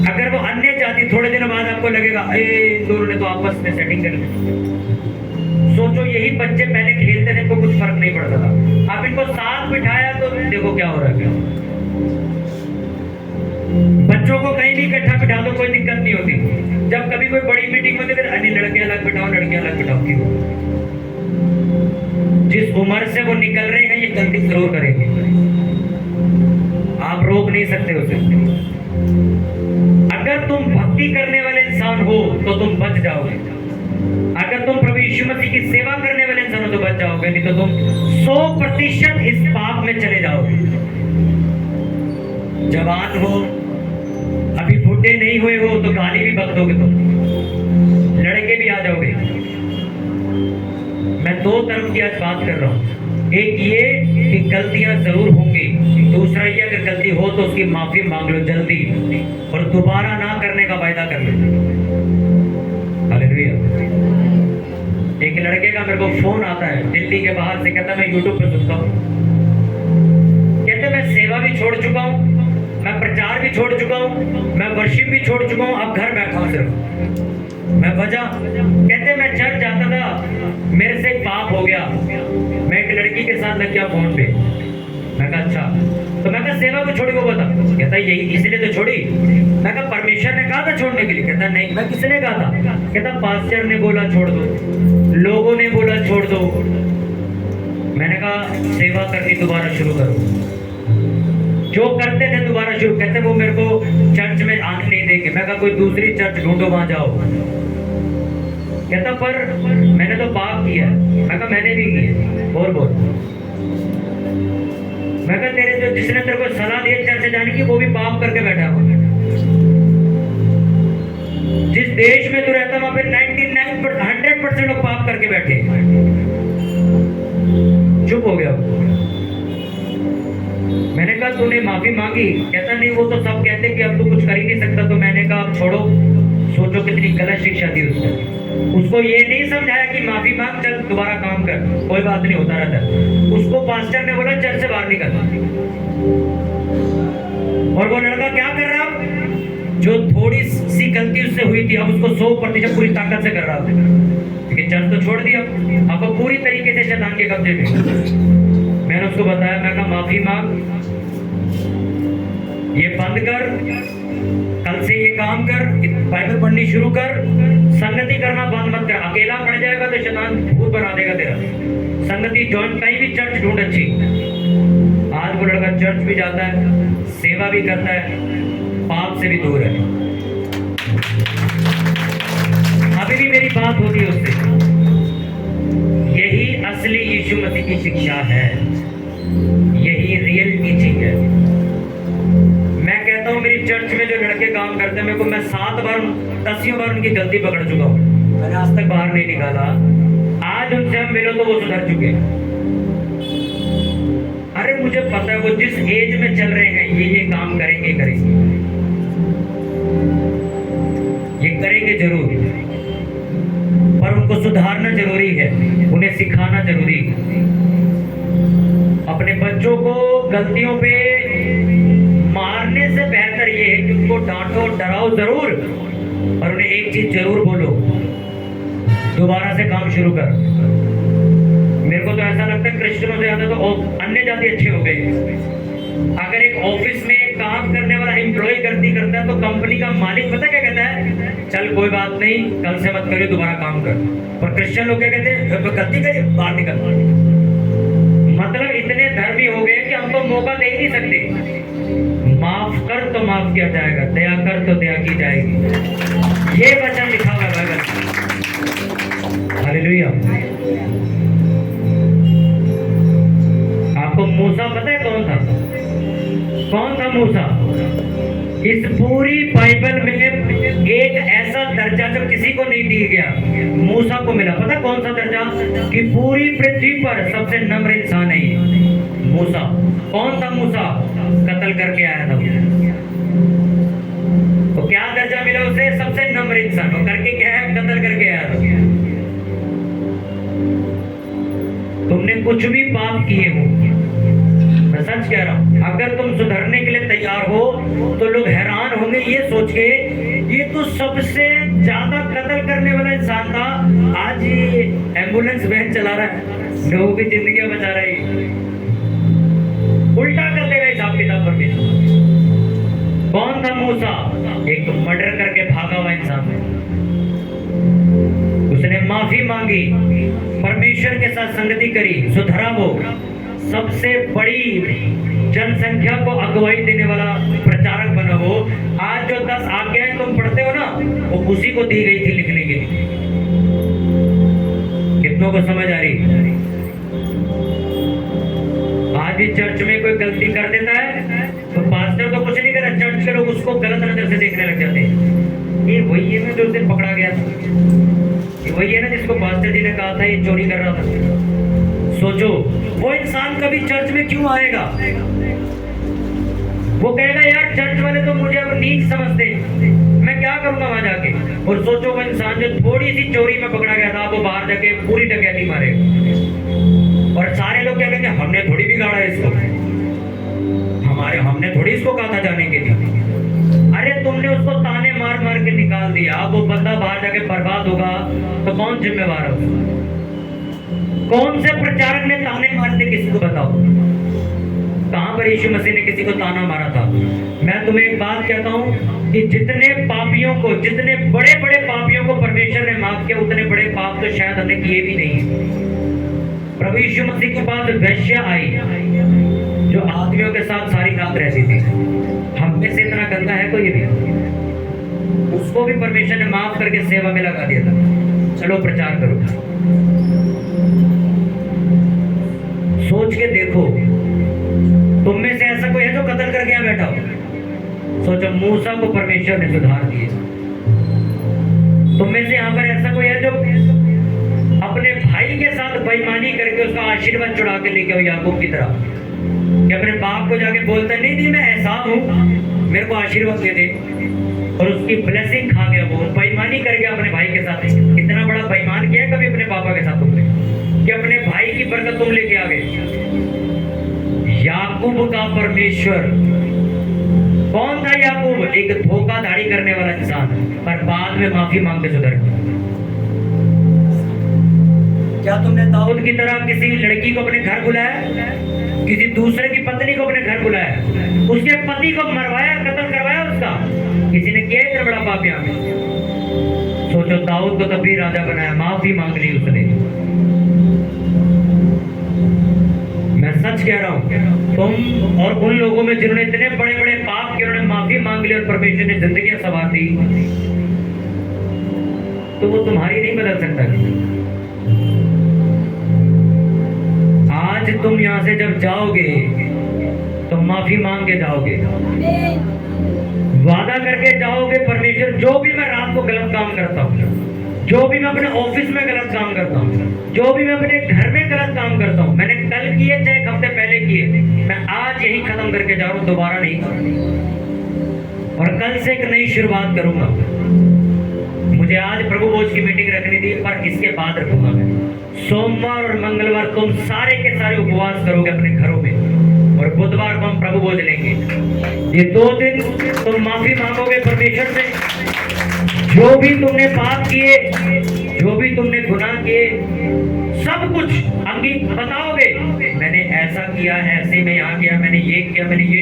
अगर वो अन्य जाति, थोड़े दिन बाद आपको लगेगा इन दोनों ने तो आपस में सेटिंग कर ली। सोचो यही बच्चे पहले खेलते थे तो कुछ फर्क नहीं पड़ता था, आप इनको साथ बिठाया तो देखो क्या हो रहा है। बच्चों को कहीं भी इकट्ठा बिठा दो, कोई दिक्कत नहीं होती। जब कभी कोई बड़ी मीटिंग होती है, अन्य लड़के अलग बिठाओ, लड़कियां अलग बिठाओ। क्यों? जिस उम्र से वो निकल रहे हैं, ये गलती जरूर करेंगे, आप रोक नहीं सकते उसे। अगर तुम भक्ति करने वाले इंसान हो तो तुम बच जाओगे, अगर तुम प्रभु यीशु मसीह की सेवा करने वाले इंसान हो तो बच जाओगे, नहीं तो तुम 100% इस पाप में चले जाओगे। जवान हो, अभी बुढ़े नहीं हुए हो तो गाली भी बक दोगे, तुम लड़के भी आ जाओगे। मैं दो तरफ की आज बात कर रहा हूं, एक ये कि गलतियां जरूर होंगी, दूसरा ये अगर गलती हो तो उसकी माफी मांग लो जल्दी और दोबारा ना करने का वायदा कर लो। हालेलुया। एक लड़के का मेरे को फोन आता है दिल्ली के बाहर से, कहता मैं यूट्यूब पे सुनता हूँ, कहते मैं सेवा भी छोड़ चुका हूँ, मैं प्रचार भी छोड़ चुका हूँ, मैं वर्शिप भी छोड़ चुका हूँ, अब घर बैठा हूँ सिर्फ। मैं वजह, कहते मैं चर्च जाता था, मेरे से पाप हो गया, मैं एक लड़की के साथ लग गया फोन पे, मैं कहा अच्छा, तो मैं कहा सेवा को छोड़ी वो बता। कहता यही इसलिए तो छोड़ी। मैं कहा परमेश्वर ने कहा था छोड़ने के लिए। कहता नहीं। मैं किसने कहा था? कहता पास्टर ने बोला छोड़ दो, लोगों ने बोला छोड़ दो। मैंने कहा सेवा करनी दोबारा शुरू करो। जो करते थे दोबारा शुरू। कहते वो मेरे को चर्च में आने नहीं देंगे। मैं कहा कोई दूसरी चर्च ढूंढो, वहां जाओ। कहता पर मैंने तो पाप किया। मैं कहा मैंने भी किया। और बोल। मैं कहा तेरे जो जिसने तेरे को सलाह दी चर्च जाने की वो भी पाप करके बैठा हुआ। जिस देश में तू रहता वहां पे 100% लोग पाप करके बैठे। चुप हो गया। मैंने कहा तूने माफी मांगी? कहता नहीं, वो तो सब कहते कि अब तू कुछ कर ही नहीं सकता। तो मैंने कहा अब छोड़ो। सोचो कितनी गलत शिक्षा दी उसने। उसको ये नहीं समझाया कि माफी मांग, चल दोबारा काम कर, कोई बात नहीं, होता रहता। उसको पास्टर ने बोला चर्च से बाहर निकल। और वो लड़का क्या कर रहा? जो थोड़ी सी गलती उससे हुई थी अब उसको 100% पूरी ताकत से कर रहा था। क्योंकि चर्च तो छोड़ दिया, अब वो पूरी तरीके से शैतान के कब्जे में। मैंने उसको बताया, मैं कहा माफी मांग, ये बंद कर, कल से ये काम कर, बाइबल पढ़नी शुरू कर, संगति करना बंद मत कर। अकेला पड़ जाएगा तो शैतान भूत बना देगा तेरा। संगति ज्वाइन, कहीं भी चर्च ढूंढ अच्छी। आज वो लड़का चर्च भी जाता है, सेवा भी करता है, पाप से भी दूर है। अभी भी मेरी बात होती है उससे। यही असली यीशु मसीह की शिक्षा है, यही रियल टीचिंग है। मैं कहता हूँ मेरी चर्च में जो लड़के काम करते हैं, मेरे को मैं 7 बार 10 बार उनकी गलती पकड़ चुका हूँ, मैंने आज तक बाहर नहीं निकाला। आज उनसे हम मिलो तो वो सुधर चुके। अरे मुझे पता है वो जिस एज में चल रहे हैं ये काम करेंगे ये करेंगे जरूर, पर उनको सुधारना जरूरी है, उन्हें सिखाना जरूरी है। अपने बच्चों को गलतियों पे मारने से बेहतर ये है कि उनको डांटो, डराओ जरूर, और उन्हें एक चीज जरूर बोलो, दोबारा से काम शुरू कर। मेरे को तो ऐसा लगता है क्रिश्चियनों से ज्यादा तो अन्य जाति अच्छे हो गए। अगर एक ऑफिस में काम करने वाला एम्प्लॉय गलती करता है तो कंपनी का मालिक पता क्या कहता है? चल कोई बात नहीं, कल से मत करिए, दोबारा काम कर। पर क्रिश्चियन लोग क्या कहते हैं? गलती करिए, बाहर निकल। मतलब इतने धर्मी हो गए कि हम तो मौका दे ही नहीं सकते। माफ कर तो माफ किया जाएगा, दया कर तो दया की जाएगी। ये वचन लिखा हुआ है बाइबल। हालेलुया। आपको मूसा पता है कौन था? कौन था मूसा? इस पूरी बाइबल में एक ऐसा दर्जा जो किसी को नहीं दिया गया, मूसा को मिला। पता कौन सा दर्जा? कि पूरी पृथ्वी पर सबसे नम्र इंसान है ये मूसा। कौन था मूसा? कत्ल करके आया था। तो क्या दर्जा मिला उसे? सबसे नम्र इंसान। वो करके क्या है? कत्ल करके आया था। तुमने कुछ भी पाप किए हो, मैं सच कह रहा हूं, अगर तुम सुधरने के लिए तैयार हो तो लोग हैरान होंगे ये सोच के, ये तो सबसे ज्यादा कत्ल करने वाला इंसान था, आज ये एम्बुलेंस वैन चला रहा है, लोगों की जिंदगी बचा रहा है। उल्टा कर देगा हिसाब किताब परमेश्वर। कौन था मूसा? एक तो मर्डर करके भागा हुआ इंसान। उसने माफी मांगी, परमेश्वर के साथ संगति करी, सुधरा। वो सबसे बड़ी जनसंख्या को अगुवाई देने वाला प्रचारक बना। वो आज जो 10 आज्ञाएं तुम पढ़ते हो ना, वो उसी को दी गई थी लिखने के लिए। कितनों को समझ आ रही? आज भी चर्च में कोई गलती कर देता है तो पास्टर तो कुछ नहीं कर रहा, चर्च के लोग उसको गलत नजर से देखने लग जाते हैं। ये वही है ना जो उस दिन पकड़ा गया था, ये वही है ना जिसको पास्टर जी ने कहा था ये चोरी कर रहा था। सोचो वो इंसान कभी चर्च में क्यों आएगा? वो कहेगा यार चर्च वाले तो मुझे अब नीच समझते हैं, मैं क्या करूंगा वहां जाके। और सोचो वो इंसान जो थोड़ी सी चोरी में पकड़ा गया था, वो बाहर जाके पूरी डकैती मारेगा। और सारे लोग क्या कहेंगे? हमने थोड़ी बिगाड़ा है इसको, हमने थोड़ी इसको कहा था जाने के लिए। अरे तुमने उसको ताने मार मार के निकाल दिया, अब वो बंदा बाहर जाके बर्बाद होगा तो कौन जिम्मेवार है? कौन से प्रचारक ने ताने मारते किसको बताओ? कहां पर यीशु मसीह ने किसी को ताना मारा था? मैं तुम्हें एक बात कहता हूं कि जितने पापियों को, जितने बड़े बड़े पापियों को परमेश्वर ने माफ किया, उतने बड़े पाप तो शायद हमने किए भी नहीं। प्रभु यीशु मसीह के पास वैश्या आई जो आदमियों के साथ सारी रात रहती थी। हम में से इतना गंदा है कोई भी? उसको भी परमेश्वर ने माफ करके सेवा में लगा दिया था। चलो प्रचार करो। सोच के देखो, तुम में से ऐसा कोई है जो कत्ल करके यहाँ बैठा हो? सोचो, मूसा को परमेश्वर ने सुधार दिए। तुम में से यहाँ पर ऐसा कोई है जो अपने भाई के साथ बेईमानी करके उसका आशीर्वाद चुरा के लेके आओ याकूब की तरह, कि अपने बाप को जाके बोलता नहीं मैं ऐसा हूँ, मेरे को आशीर्वाद दे दे, और उसकी ब्लेसिंग खा गया। वो बेईमानी कर गया अपने भाई के साथ। इतना बड़ा बेईमान किया कभी अपने पापा के साथ तुमने, कि अपने भाई की बरकत तुम लेके आ गए? याकूब का परमेश्वर कौन था? याकूब एक धोखाधड़ी करने वाला इंसान, पर बाद में माफी मांग के सुधर गया। क्या तुमने दाऊद की तरह किसी लड़की को अपने घर बुलाया? किसी दूसरे की पत्नी को अपने घर बुलाया? उसके पति को मरवाया, कत्ल करवाया उसका? किसी ने किया इतना बड़ा पाप यहाँ में? सोचो, दाऊद को तभी राजा बनाया, माफी मांग ली उसने। मैं सच कह रहा हूँ, तुम और उन लोगों में जिन्होंने इतने बड़े बड़े पाप किए, उन्होंने माफी मांग ली और परमेश्वर ने जिंदगी संवार दी, तो वो तुम्हारी नहीं बदल सकता। आज तुम यहाँ से जब जाओगे तो माफी मांग के जाओगे, वादा करके जाओगे, परमेश्वर जो भी मैं रात को गलत काम करता हूँ, जो भी मैं अपने ऑफिस में गलत काम करता हूँ, जो भी मैं अपने घर में गलत काम करता हूँ, मैंने कल किए चाहे एक हफ्ते पहले किए, मैं आज यही खत्म करके जा रहा हूँ, दोबारा नहीं करूँगा, और कल से एक नई शुरुआत करूंगा। मुझे आज प्रभु भोज की मीटिंग रखनी थी, पर इसके बाद रखूंगा मैं। सोमवार और मंगलवार तुम सारे के सारे उपवास करोगे अपने घरों में, और बुधवार को हम प्रभु भोज लेंगे। ये 2 दिन तुम माफी मांगोगे परमेश्वर से। जो भी तुमने पाप किए, जो भी तुमने गुनाह किए, सब कुछ बताओगे। मैंने ऐसा किया, ऐसे में यहाँ किया, मैंने ये किया, मैंने ये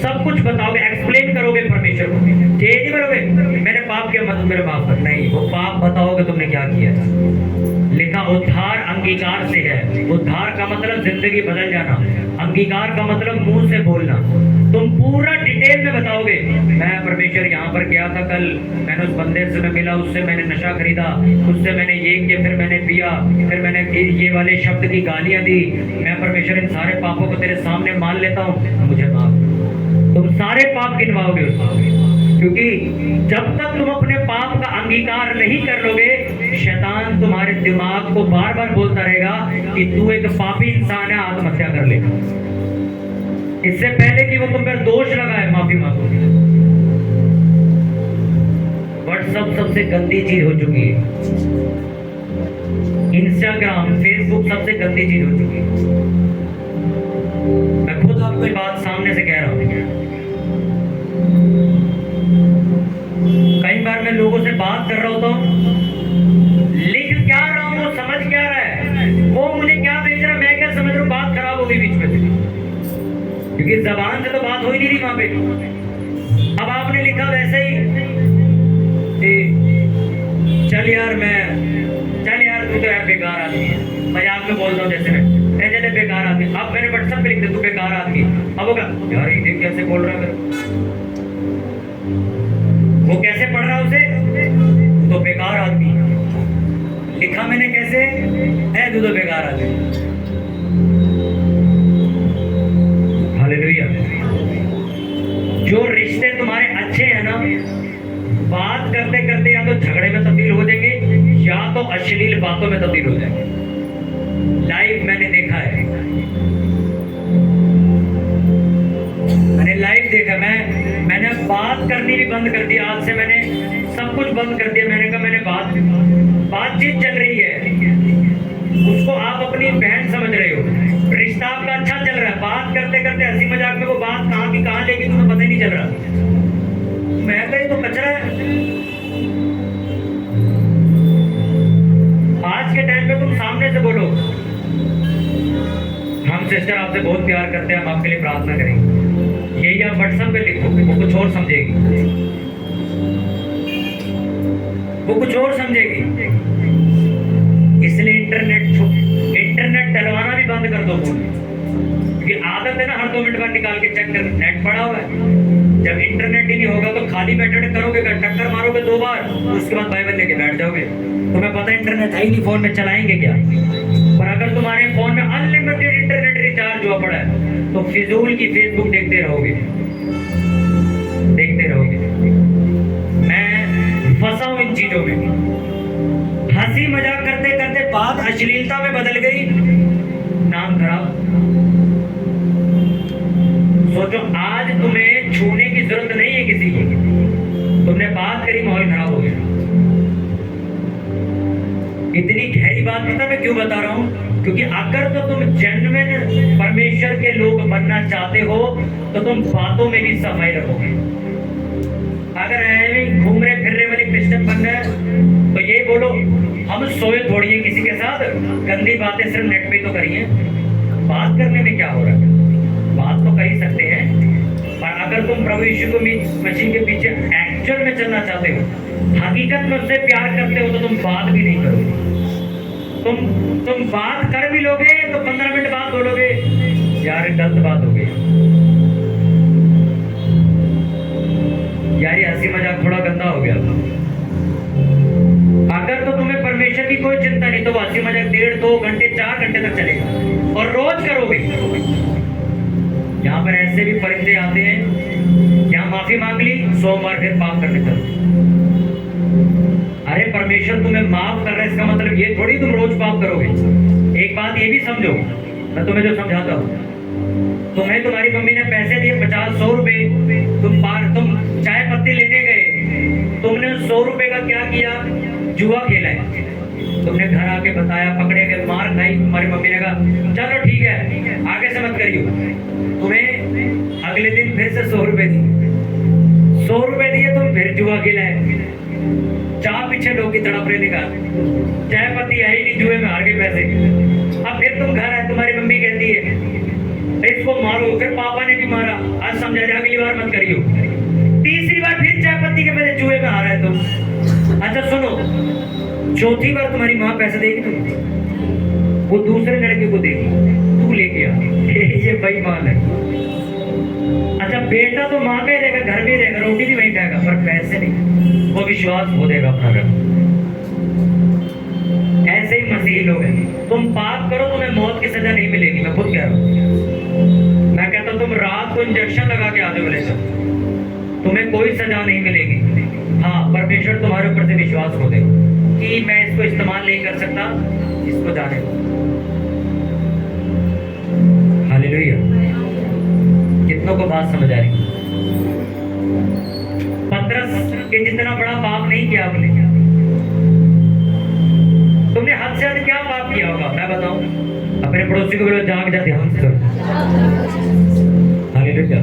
सब कुछ बताओगे, एक्सप्लेन करोगे परमेश्वर को। ये नहीं करोगे मैंने पाप किया मत मेरे माफ कर, नहीं, वो पाप बताओगे तुमने क्या किया। लिखा उद्धार अंगीकार से है। उद्धार का मतलब जिंदगी बदल जाना, अंगीकार का मतलब मुंह से बोलना। तुम पूरा डिटेल में बताओगे, मैं परमेश्वर यहाँ पर गया था कल, मैंने उस बंदे से मैं मिला, उससे मैंने नशा खरीदा, उससे मैंने ये किया, फिर मैंने पिया, फिर मैंने ये वाले शब्द की गालियां दी। मैं परमेश्वर इन सारे पापों को तेरे सामने मान लेता हूँ, मुझे माफ। तुम सारे पाप गिनवाओगे उसको, क्योंकि जब तक तुम अपने पाप का अंगीकार नहीं कर लोगे, शैतान तुम्हारे दिमाग को बार बार बोलता रहेगा कि तू एक पापी इंसान है, आत्महत्या कर ले। इससे पहले कि वो तुम पर दोष लगाए, माफी मांगो। व्हाट्सएप सबसे गंदी चीज हो चुकी है, इंस्टाग्राम, फेसबुक सबसे गंदी चीज हो चुकी है। मैं खुद आपको ये बात सामने से कह रहा हूँ। कई बार मैं लोगों से बात कर रहा होता हूँ, लिख क्या रहा हूँ, वो समझ क्या रहा है, वो मुझे क्या भेज रहा है, मैं क्या समझ रहा हूँ, बात खराब हो गई बीच में से, क्योंकि जबान से तो बात हो ही नहीं रही वहां पे। अब आपने लिखा वैसे ही, चल यार तू तो यार बेकार आदमी है, मजाक में बोल रहा हूँ जैसे मैं चले बेकार आदमी। अब मैंने व्हाट्सएप पे लिख दिया तू बेकार आदमी, अब होगा यार ये देख कैसे बोल रहा है, वो कैसे पढ़ रहा उसे, तो बेकार आदमी लिखा मैंने कैसे है, तू तो बेकार आदमी। हालेलुया। जो रिश्ते तुम्हारे अच्छे हैं ना, बात करते करते या तो झगड़े में तब्दील हो जाएंगे, या तो अश्लील बातों में तब्दील हो जाएंगे। लाइव मैंने देखा है, मैंने लाइव देखा। मैंने बात करनी भी बंद कर दी, आज से मैंने सब कुछ बंद कर दिया। मैंने कहा मैंने बातचीत चल रही है, उसको आप अपनी बहन समझ रहे हो, रिश्ता आपका अच्छा चल रहा है, बात करते करते हंसी मजाक में वो बात कहाँ की कहाँ लेगी तुम्हें पता ही नहीं चल रहा। मैं कहीं तो कचरा है। आज के टाइम पे तुम सामने से बोलो, हमसे सिस्टर आपसे बहुत प्यार करते हैं, हम आपके लिए प्रार्थना करेंगे। यही आप व्हाट्सएप पे लिखो, वो कुछ और समझेगी, वो कुछ और समझेगी। इसलिए इंटरनेट डलवाना भी बंद कर दो फोन, क्योंकि आदत है ना हर 2 मिनट बाद निकाल के चेक कर, नेट पड़ा हुआ है। जब इंटरनेट ही नहीं होगा तो खाली बैठे करोगे, टक्कर मारोगे 2 बार, उसके बाद बाइबल लेके बैठ जाओगे। तुम्हें पता है इंटरनेट है ही नहीं, फोन में चलाएंगे क्या? पर अगर तुम्हारे फोन में अनलिमिटेड इंटरनेट रिचार्ज हुआ पड़ा है तो फिजूल की फेसबुक देखते रहोगे, देखते रहोगे। मैं फंसा हूं इन चीजों में, हंसी मजाक करते करते बात अश्लीलता में बदल गई, नाम खराब। सोचो आज तुम्हें छूने की जरूरत नहीं है किसी को, तुमने बात करी माहौल खराब हो गया। इतनी गहरी बात पता मैं क्यों बता रहा हूं? क्योंकि अगर तो तुम जेन्युइन परमेश्वर के लोग बनना चाहते हो तो तुम बातों में भी सफाई रखोगे। अगर ऐसे घूम रहे फिर रहे वाले क्रिश्चियन बन गए तो ये बोलो हम सोए थोड़ी है किसी के साथ, गंदी बातें सिर्फ नेट पे तो करिए। बात करने में क्या हो रहा है? बात तो कर ही सकते हैं, पर अगर तुम प्रभु यीशु को मसीह के पीछे एक्चुअल में चलना चाहते हो, हकीकत में उससे प्यार करते हो, तो तुम बात भी नहीं करोगे। तुम बात कर भी लोगे तो 15 मिनट बाद बोलोगे यार गलत बात हो गई, यार हंसी मजाक थोड़ा गंदा हो गया। अगर तो तुम्हें परमेश्वर की कोई चिंता नहीं तो हंसी मजाक 1.5, 2 घंटे 4 घंटे तक चलेगा और रोज करोगे। यहाँ पर ऐसे भी परिंदे आते हैं, यहाँ माफी मांग ली, सोमवार फिर पाप करने चलो। अरे परमेश्वर तुम्हें माफ कर रहा है, इसका मतलब ये थोड़ी तुम रोज पाप करोगे। एक बात ये भी समझो, मैं तुम्हें जो समझाता हूँ, तुम्हें तुम्हारी मम्मी ने पैसे दिए 50-100 रुपए, तुम चाय पत्ती लेने गए, तुमने 100 रुपए का क्या किया? जुआ खेला है। तुमने घर आके बताया, पकड़े गए, मार खाई, तुम्हारी मम्मी ने कहा चलो ठीक है आगे से मत करियो। तुम्हें अगले दिन फिर से 100 रुपए दिए, 100 रुपए दिए, तुम फिर जुआ खेला है। चाह पीछे लोग की तड़प रहे निकाल, चाय पत्ती आई नहीं, जुए में हार गए पैसे। अब फिर तुम घर आए, तुम्हारी मम्मी कहती है इसको मारो, फिर पापा ने भी मारा, आज समझा रहे अगली बार मत करियो। तीसरी बार फिर चाय पत्ती के पैसे जुए में हारा है तुम। अच्छा सुनो, चौथी बार तुम्हारी माँ पैसे देगी तुम, वो दूसरे लड़के को देगी, तू लेके आ, ये बेईमान है। अच्छा बेटा तो माँ का ही रहेगा, घर में ही रहेगा, रोटी भी वहीं खाएगा, पर पैसे नहीं, वो विश्वास खो देगा अपना घर। ऐसे ही मसीही लोग हैं, तुम पाप करो तुम्हें मौत की सजा नहीं मिलेगी, मैं खुद कह रहा हूँ। मैं कहता हूँ तुम रात को इंजेक्शन लगा के आते बोले सर, तुम्हें कोई सजा नहीं मिलेगी। हाँ परमेश्वर तुम्हारे ऊपर से विश्वास खो देगा कि मैं इसको इस्तेमाल नहीं कर सकता, इसको जाने दो। हालेलुया। कितनों को बात समझ आ रही? पतरस के जितना बड़ा पाप नहीं किया आपने, तुमने हद से हद क्या पाप किया होगा मैं बताऊं? अपने पड़ोसी को बोलो जाग जा, ध्यान से। हालेलुया।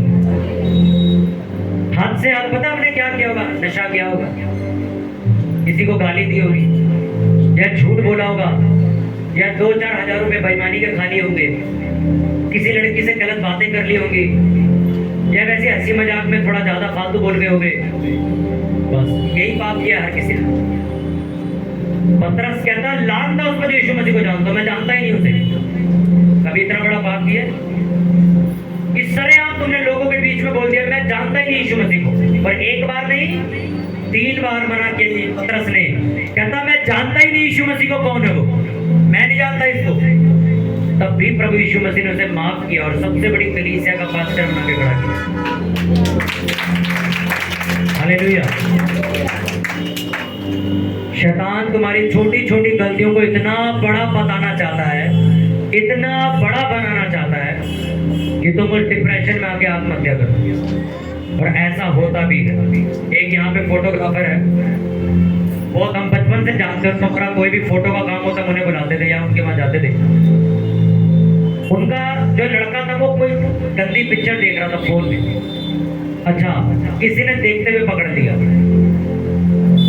हद से हद पता आपने क्या किया होगा? नशा किया होगा, किसी को गाली दी होगी, या झूठ बोला होगा, या 2-4 हजार रुपए बेईमानी के खा लिए होंगे, किसी लड़की से गलत बातें कर ली होंगी, या वैसे हंसी मजाक में थोड़ा ज्यादा फालतू बोल गए होंगे। बस यही पाप किया हर किसी ने। पतरस कहता लान था उसको जो यीशु मसीह को जानता, मैं जानता ही नहीं उसे। कभी इतना बड़ा पाप किया? इस तरह आप तुमने लोगों के बीच में बोल दिया मैं जानता ही नहीं यीशु मसीह को, पर एक बार नहीं 3 बार मना किया पतरस ने। कहता मैं जानता ही नहीं यीशु मसीह को, कौन है वो, मैं नहीं जानता इसको। तब भी प्रभु यीशु मसीह ने उसे माफ किया और सबसे बड़ी कलीसिया का पास्टर बना के खड़ा किया। हालेलुया। शैतान तुम्हारी छोटी छोटी गलतियों को इतना बड़ा बताना चाहता है, इतना बड़ा बनाना चाहता है कि तुम उस डिप्रेशन में आके आत्महत्या करो। और ऐसा होता भी है। एक यहाँ पे फोटोग्राफर है, बहुत हम बचपन से जानते हैं, तुम्हारा कोई भी फोटो का काम होता उन्हें बुलाते थे या उनके वहां जाते थे। उनका जो लड़का था वो कोई गंदी पिक्चर देख रहा था फोन में। अच्छा किसी ने देखते हुए पकड़ लिया,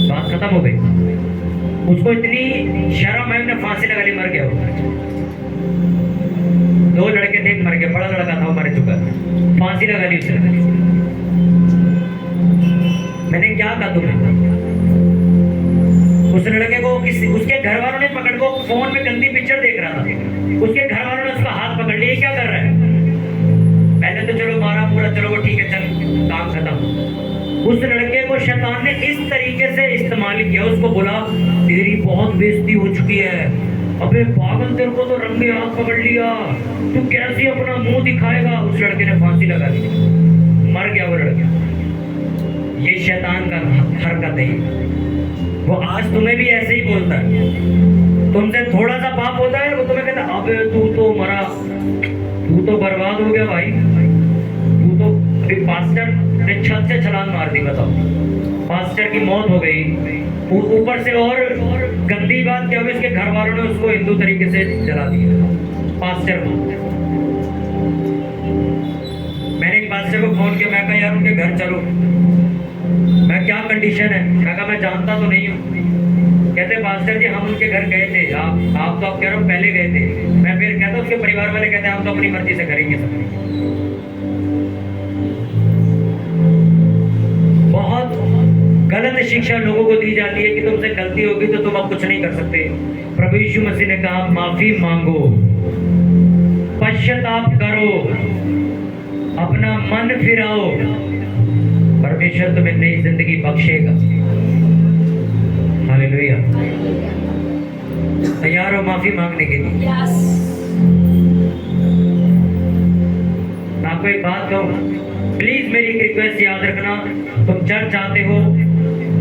बात खत्म हो गई। उसको इतनी शर्म है, फांसी लगा ली, मर गया। 2 लड़के थे, फांसी लगा ली उसने। मैंने क्या कहा तुम्हें? उस लड़के को उसके घर वालों ने पकड़ को फोन में गंदी पिक्चर देख रहा था, उसके घर वालों ने उसका हाथ पकड़ लिया, क्या कर रहा है? पहले तो चलो मारा पूरा, चलो वो ठीक है, चल काम खत्म। उस लड़के को शैतान ने इस तरीके से इस्तेमाल किया, उसको बोला तेरी बहुत बेइज्जती हो चुकी है, अबे पागल तेरे को तो रंगे हाथ पकड़ लिया, तू कैसे अपना मुंह दिखाएगा। उस लड़के ने फांसी लगा ली, मर गया वो लड़का। ये शैतान का हरकत है। वो आज तुम्हें भी ऐसे ही बोलता है, तुमसे थोड़ा सा पाप होता है वो तुम्हें कहता है अबे तू तो मरा, तू तो बर्बाद हो गया भाई, तू तो अभी पास्टर ने छत से छलांग मार दी, बताओ पास्टर की मौत हो गई। ऊपर से और गंदी बात क्या हुई, उसके घर वालों ने उसको हिंदू तरीके से जला दिया पास्टर को। मैंने एक पास्टर को फोन किया, मैं कहा यार उनके घर चलो, मैं क्या कंडीशन है? मैं कहा मैं जानता तो नहीं हूँ। कहते पास्टर जी हम उनके घर गए थे, आप तो आप कह रहे हो पहले गए थे। मैं फिर कहता उसके परिवार वाले कहते हम तो अपनी मर्जी से करेंगे सब। बहुत गलत शिक्षा लोगों को दी जाती है कि तुमसे गलती होगी तो तुम अब कुछ नहीं कर सकते। प्रभु यीशु मसीह ने कहा माफी मांगो, पश्चाताप करो, अपना मन फिराओ, परमेश्वर तुम्हें नई जिंदगी बख्शेगा। हालेलुया। तैयार हो माफी मांगने के लिए? मैं आपको एक बात कहूँ, प्लीज मेरी एक रिक्वेस्ट याद रखना, तुम चर्च आते हो,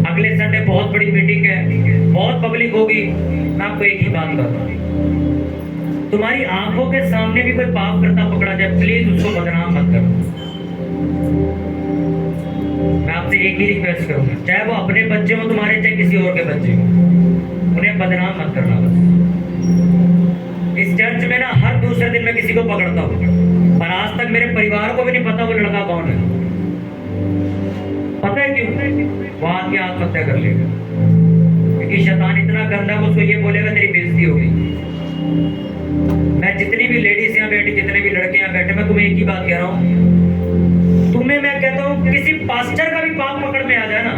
अगले संडे बहुत बड़ी मीटिंग है, बहुत पब्लिक होगी, मैं आपको एक ही बात कहूँ, तुम्हारी आंखों के सामने भी कोई पाप करता पकड़ा जाए, प्लीज उसको बदनाम मत करो। मैं आपसे एक ही रिक्वेस्ट करूंगा, चाहे वो अपने बच्चे हो तुम्हारे, चाहे किसी और के बच्चे हो, उन्हें बदनाम मत करना बस। इस चर्च में ना हर दूसरे दिन मैं किसी को पकड़ता हूँ, पर आज तक मेरे परिवार को भी नहीं पता वो लड़का कौन है। पता है क्यों? वो आदमी आत्महत्या कर लेगा, क्योंकि शैतान इतना गंदा उसको ये बोलेगा तेरी बेइज्जती हो गई। मैं जितनी भी लेडीज यहाँ बैठी, जितने भी लड़के यहाँ बैठे, मैं तुम्हें एक ही बात कह रहा हूँ, तुम्हें मैं कहता हूँ किसी पास्टर का भी पाप पकड़ में आ जाए ना,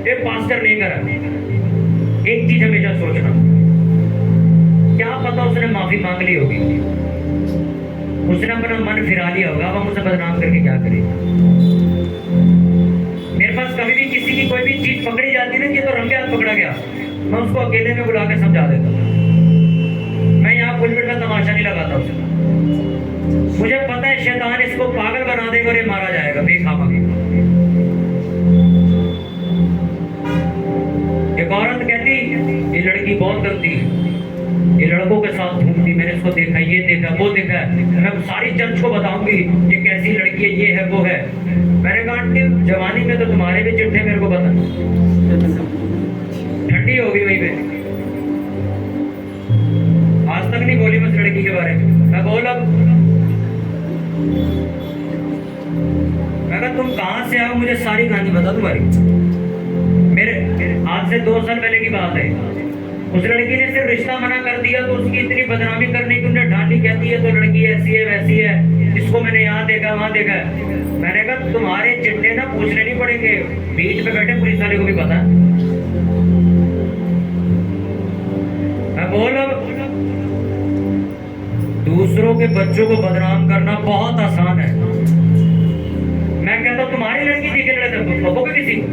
ये पास्टर नहीं करा, एक चीज हमेशा सोचना, क्या पता उसने माफी मांग ली होगी, उसने अपना मन फिरा लिया होगा, हम उसे बदनाम करके क्या करेंगे। मेरे पास कभी भी किसी की कोई भी चीज पकड़ी जाती ना कि तो रंगे हाथ पकड़ा गया, मैं उसको अकेले में बुला के समझा देता हूँ। मैं यहाँ कुछ मिनट में तमाशा नहीं लगाता उसका, मुझे पता है शैतान इसको पागल बना देगा और ये मारा जाएगा बेखामा। एक औरत कहती ये लड़की बहुत गंदी, ये लड़कों के साथ घूमती, मैंने इसको देखा, ये देखा, वो देखा, मैं सारी चर्च को बताऊंगी ये कैसी लड़की है, ये है वो है। मैंने कहा आंटी जवानी में तो तुम्हारे भी चिट्ठे मेरे को पता, ठंडी हो गई वहीं पे, आज तक नहीं बोली मैं लड़की के बारे में। मैं बोला, मैं कहा तुम कहाँ से आओ, मुझे सारी कहानी बता तुम्हारी। मेरे आज से 2 साल पहले की बात है, उस लड़की ने सिर्फ रिश्ता मना कर दिया तो उसकी इतनी बदनामी करने की उन्हें ढांढी, कहती है तो लड़की ऐसी है वैसी है, इसको मैंने यहाँ देखा वहां देखा। मैंने कहा तुम्हारे चिट्ठे ना पूछने नहीं पड़ेंगे, बीच में बैठे पुलिस वाले को भी पता। मैं बोला दूसरों के बच्चों को बदनाम करना बहुत आसान है। मैं कहता हूँ तुम्हारी लड़की ठीक है, बकोगे किसी को?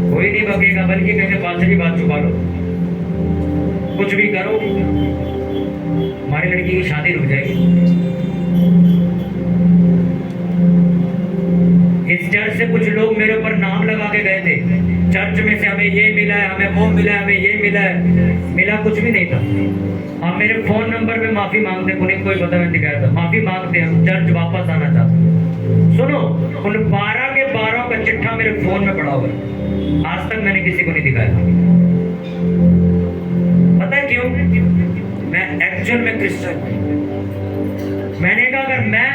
कोई नहीं बकेगा, बल्कि कहेंगे पास की बात छुपा लो, कुछ भी करो, हमारी लड़की की शादी रुक जाएगी। इस चर्च से कुछ लोग मेरे ऊपर नाम लगा के गए थे, चर्च में से हमें ये मिला है, हमें वो मिला है, हमें ये मिला है, मिला कुछ भी नहीं था। आप मेरे फोन नंबर पे माफी मांगते, उन्हें कोई पता नहीं दिखाया था, माफी मांगते हम चर्च वापस आना चाहते। सुनो, उन 12 के 12 का चिट्ठा मेरे फोन में पड़ा हुआ है, आज तक मैंने किसी को नहीं दिखाया। पता है क्यों? मैं एक्चुअल में क्रिश्चियन। मैंने कहा अगर मैं,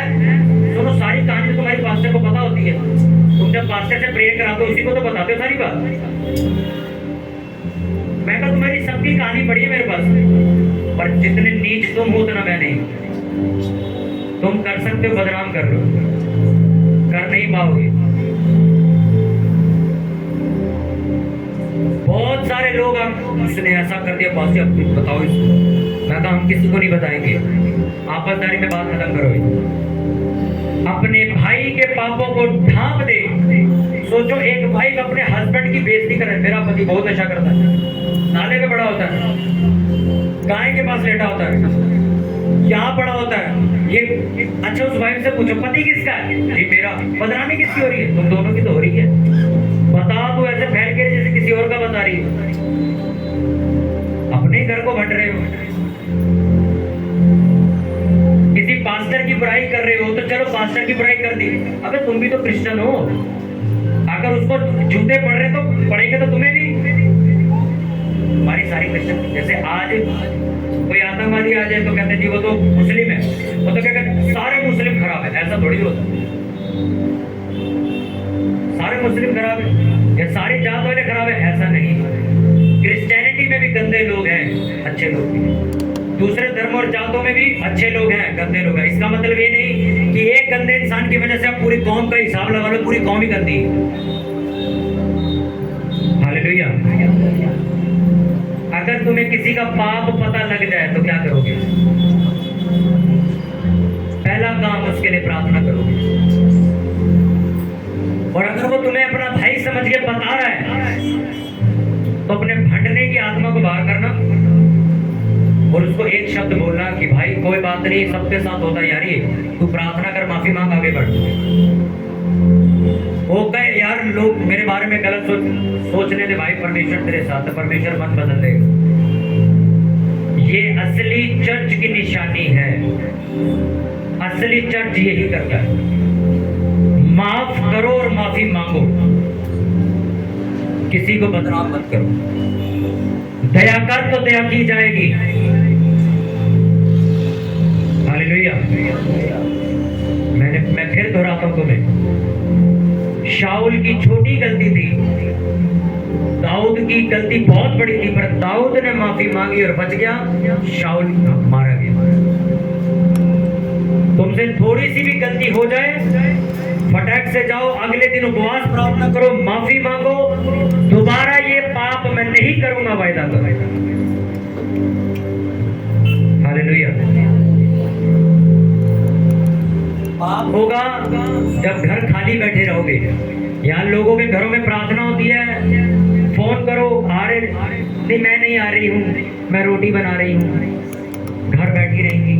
सुनो सारी कहानी तुम्हारी पास्टर को पता होती है, तुम जब पास्टर से प्रेयर कराते हो उसी को तो बताते हो सारी बात। मैं कहा तुम्हारी सबकी कहानी पड़ी है मेरे पास, पर जितने नीच तुम हो उतना मैं नहीं। तुम कर सकते हो, बदनाम कर लो, कर नहीं पाओगे। बहुत सारे लोग इसने ऐसा कर दिया, पास अब तुम बताओ इसको। मैं कहा हम किसी को नहीं बताएंगे, आपसदारी में बात खत्म करो। अपने भाई के पापों को ढांप दे। सोचो एक भाई अपने हस्बैंड की बेइज्जती करे, मेरा पति बहुत नशा करता है, नाले में पड़ा होता है, गाय के पास लेटा होता है, यहाँ पड़ा होता है, ये अच्छा उस भाई से पूछो पति किसका है, जी मेरा। बदनामी किसकी हो रही है? तुम दोनों की तो हो रही है। बता तू ऐसे फैल के जैसे किसी और का बता रही है, अपने घर को भट रहे हो। किसी पास्टर की बुराई कर रहे हो तो चलो पास्टर की बुराई कर दी, अबे तुम भी तो क्रिश्चियन हो, अगर उसको जूते पड़ रहे तो पड़ेंगे तो तुम्हें भी। हमारी सारी क्रिश्चियन, जैसे आज कोई आतंकवादी आ जाए तो कहते हैं जी वो तो मुस्लिम है, वो तो क्या कहते सारे मुस्लिम खराब है, ऐसा थोड़ी होता। सारे मुस्लिम खराब है या सारी जात वाले खराब है, ऐसा नहीं। क्रिश्चियनिटी में भी गंदे लोग हैं, अच्छे लोग भी, दूसरे धर्म और जातों में भी अच्छे लोग हैं, गंदे लोग हैं। इसका मतलब ये नहीं कि एक गंदे इंसान की वजह से आप पूरी कौम का हिसाब लगा लो, पूरी कौम ही गंदी है। हालेलुया। अगर तुम्हें किसी का पाप पता लग जाए तो क्या करोगे? पहला काम उसके लिए प्रार्थना करोगे। और अगर वो तुम्हें अपना भाई समझ के बता रहा है तो अपने भटने की आत्मा को बाहर करना और उसको एक शब्द बोलना कि भाई कोई बात नहीं, सबके साथ होता है यार, ये तू प्रार्थना कर, माफी मांग, आगे बढ़। हो गए यार लोग मेरे बारे में गलत सोचने दे, भाई परमेश्वर तेरे साथ है, परमेश्वर मत बदल देगा। ये असली चर्च की निशानी है, असली चर्च यही करता है। माफ करो और माफी मांगो, किसी को बदनाम मत करो। दया कर तो दया की जाएगी। हालेलुया। मैं फिर दोहराता हूं तुम्हें, शाऊल की छोटी गलती थी, दाऊद की गलती बहुत बड़ी थी, पर दाऊद ने माफी मांगी और बच गया, शाऊल मारा गया। तुमसे थोड़ी सी भी गलती हो जाए, फटाक से जाओ, अगले दिन उपवास प्रार्थना करो, माफी मांगो, दोबारा ये पाप मैं नहीं करूंगा, वायदा करो। हालेलुया। पाप होगा जब घर खाली बैठे रहोगे। यहाँ लोगों के घरों में प्रार्थना होती है, फोन करो, आ रहे नहीं, मैं नहीं आ रही हूँ, मैं रोटी बना रही हूँ, घर बैठी रहेंगी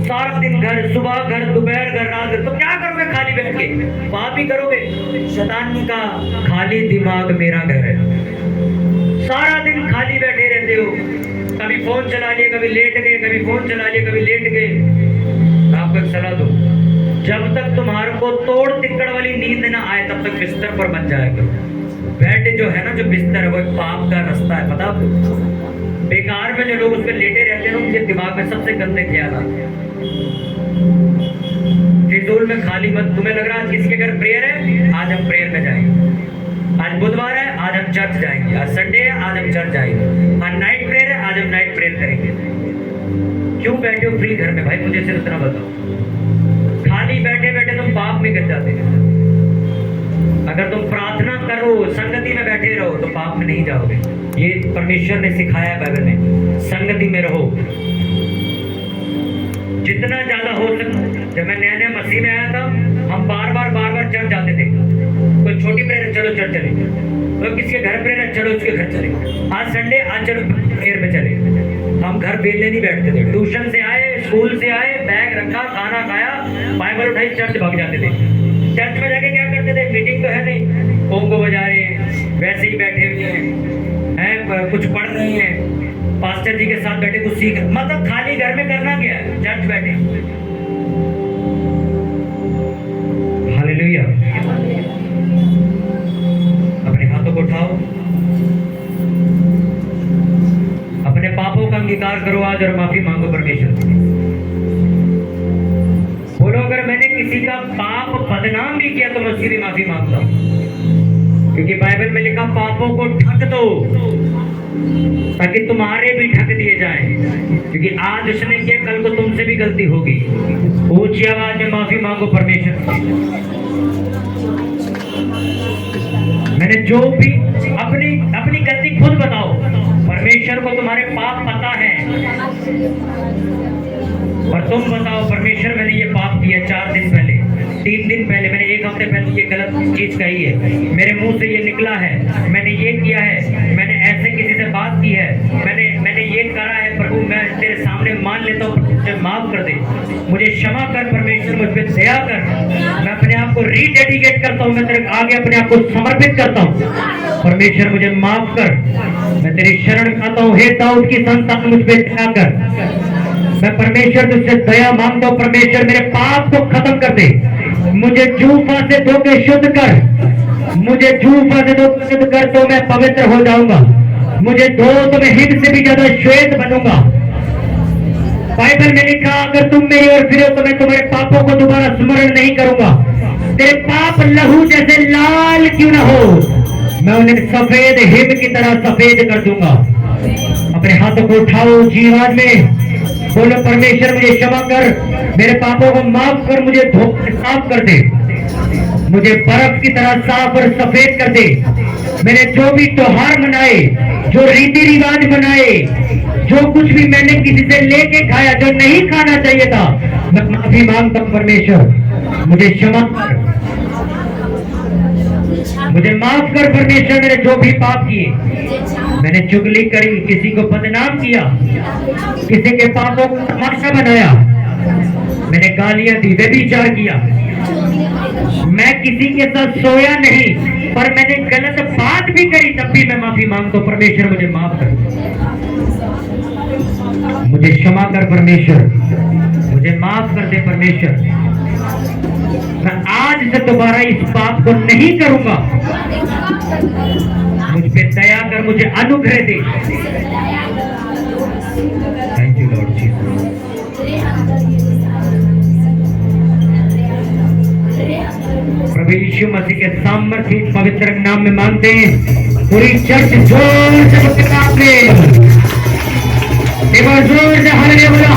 सारा दिन, घर सुबह घर दोपहर घर रात, तो क्या करोगे खाली बैठ के? पाप ही करोगे। शैतान का खाली दिमाग मेरा घर है, सारा दिन खाली बैठे रहते हो, कभी फोन चला लिए, कभी लेट गए, कभी फोन चला लिए, कभी लेट गए। आपको एक सलाह दो, जब तक तुम्हारे को तोड़ तिक्कड़ वाली नींद ना आए तब तक बिस्तर पर बन जाएगा। बेड जो है ना, जो बिस्तर है, वो एक पाप का रास्ता है, पता आपको? बेकार में जो लोग उस पर लेटे रहते हैं, उनके दिमाग में सबसे गंदे ख्याल आते हैं। फिजूल में खाली मत। तुम्हें लग रहा है आज किसी के घर प्रेयर है, आज हम प्रेयर में जाएंगे। आज बुधवार है, आज हम चर्च जाएंगे। आज संडे है, आज हम चर्च जाएंगे। आज नाइट प्रेयर है, आज हम नाइट प्रेयर करेंगे। क्यों बैठे हो फ्री घर में? भाई मुझे सिर्फ इतना बताओ। खाली बैठे बैठे तुम पाप में गिर जाते हो। अगर तुम प्रार्थना करो, संगति में बैठे रहो, तो पाप में नहीं जाओगे। ये परमेश्वर ने सिखाया है बाइबल में, संगति में रहो जितना ज्यादा हो सके। जब मैं नया मसीह में आया था, हम बार बार चर्च जाते थे। कोई छोटी प्रेयर, चलो चर्च चले, तो किसके घर प्रेयर, चलो उसके घर चले। आज संडे, आज चलो प्रेयर में चले। हम घर बेलने नहीं बैठते थे, ट्यूशन से आए, स्कूल से आए, बैग रखा, खाना खाया, बाइबल उठाई, चर्च भाग जाते थे। चर्च में जाके क्या करते थे? मीटिंग तो है नहीं, कोंगो बजा रहे हैं, वैसे ही बैठे हुए हैं, कुछ पढ़ रहे हैं, पास्टर जी के साथ बैठे कुछ सीख, मतलब खाली घर में करना क्या है? चर्च बैठे। हालेलुया। अपने हाथों को उठाओ, अपने पापों का अंगीकार करो आज और माफी मांगो परमेश्वर से। बोलो, अगर मैंने किसी का पाप बदनाम भी किया तो मैं उसकी भी माफी मांगता हूं, क्योंकि बाइबल में लिखा पापों को ढक दो ताकि तुम्हारे भी ढक दिए जाएं, क्योंकि आज उसने किया कल को तुम हमसे भी गलती होगी। ऊंची आवाज में माफी मांगो परमेश्वर से। मैंने जो भी अपनी गलती खुद बताओ। परमेश्वर को तुम्हारे पाप पता है, और तुम बताओ परमेश्वर मैंने ये पाप किया 4 दिन पहले, 3 दिन पहले, मैंने 1 हफ्ते पहले ये गलत चीज कही है, मेरे मुंह से ये निकला है, मैंने ये किया है, मैंने ऐसे किसी से बात की है, मैंने ये करा है। प्रभु मैं तेरे सामने मान लेता हूँ, मुझे माफ कर दे, मुझे क्षमा कर परमेश्वर, मुझ पर दया कर। मैं अपने आप को रीडेडिकेट करता हूँ, मैं तेरे आगे अपने आप को समर्पित करता हूँ। परमेश्वर मुझे माफ कर, मैं तेरी शरण आता हूँ। हे दाऊद की संतान मुझ पर दया कर। मैं परमेश्वर तुझसे दया मांगता हूँ। परमेश्वर मेरे पाप को खत्म कर दे, मुझे जूफा से धो के शुद्ध कर, मुझे जूफा से धो के शुद्ध कर तो मैं पवित्र हो जाऊंगा। मुझे धो तो मैं हिम से भी ज्यादा श्वेत बनूंगा। बाइबल में लिखा अगर तुम मेरी ओर फिरो तो मैं तुम्हारे पापों को दोबारा स्मरण नहीं करूंगा। तेरे पाप लहू जैसे लाल क्यों ना हो, मैं उन्हें सफेद हिम की तरह सफेद कर दूंगा। अपने हाथों को उठाओ जीवाद में बोलो परमेश्वर मुझे क्षमा कर, मेरे पापों को माफ कर, मुझे धोखे साफ कर दे, मुझे बर्फ की तरह साफ और सफेद कर दे। मैंने जो भी त्योहार मनाए, जो रीति रिवाज बनाए, जो कुछ भी मैंने किसी से लेके खाया जो नहीं खाना चाहिए था, मैं माफी मांगता हूं परमेश्वर, मुझे क्षमा कर, मुझे माफ कर परमेश्वर। मैंने जो भी पाप किए, मैंने चुगली करी, किसी को बदनाम किया, किसी के पापों को तमाशा बनाया, मैंने गालियां दी, व्यभिचार किया, मैं किसी के साथ सोया नहीं, पर मैंने गलत बात भी करी, तब भी मैं माफी मांगता हूं परमेश्वर, मुझे माफ कर, मुझे क्षमा कर परमेश्वर, मुझे माफ कर दे परमेश्वर। मैं आज से दोबारा इस पाप को नहीं करूंगा। मुझ पे दया कर, मुझे अनुग्रह दे। Thank you Lord Jesus. प्रभु यीशु मसीह के सामर्थ्य पवित्र नाम में मांगते हैं। पूरी चर्च जोर से जोर से हालेलुया बोलो।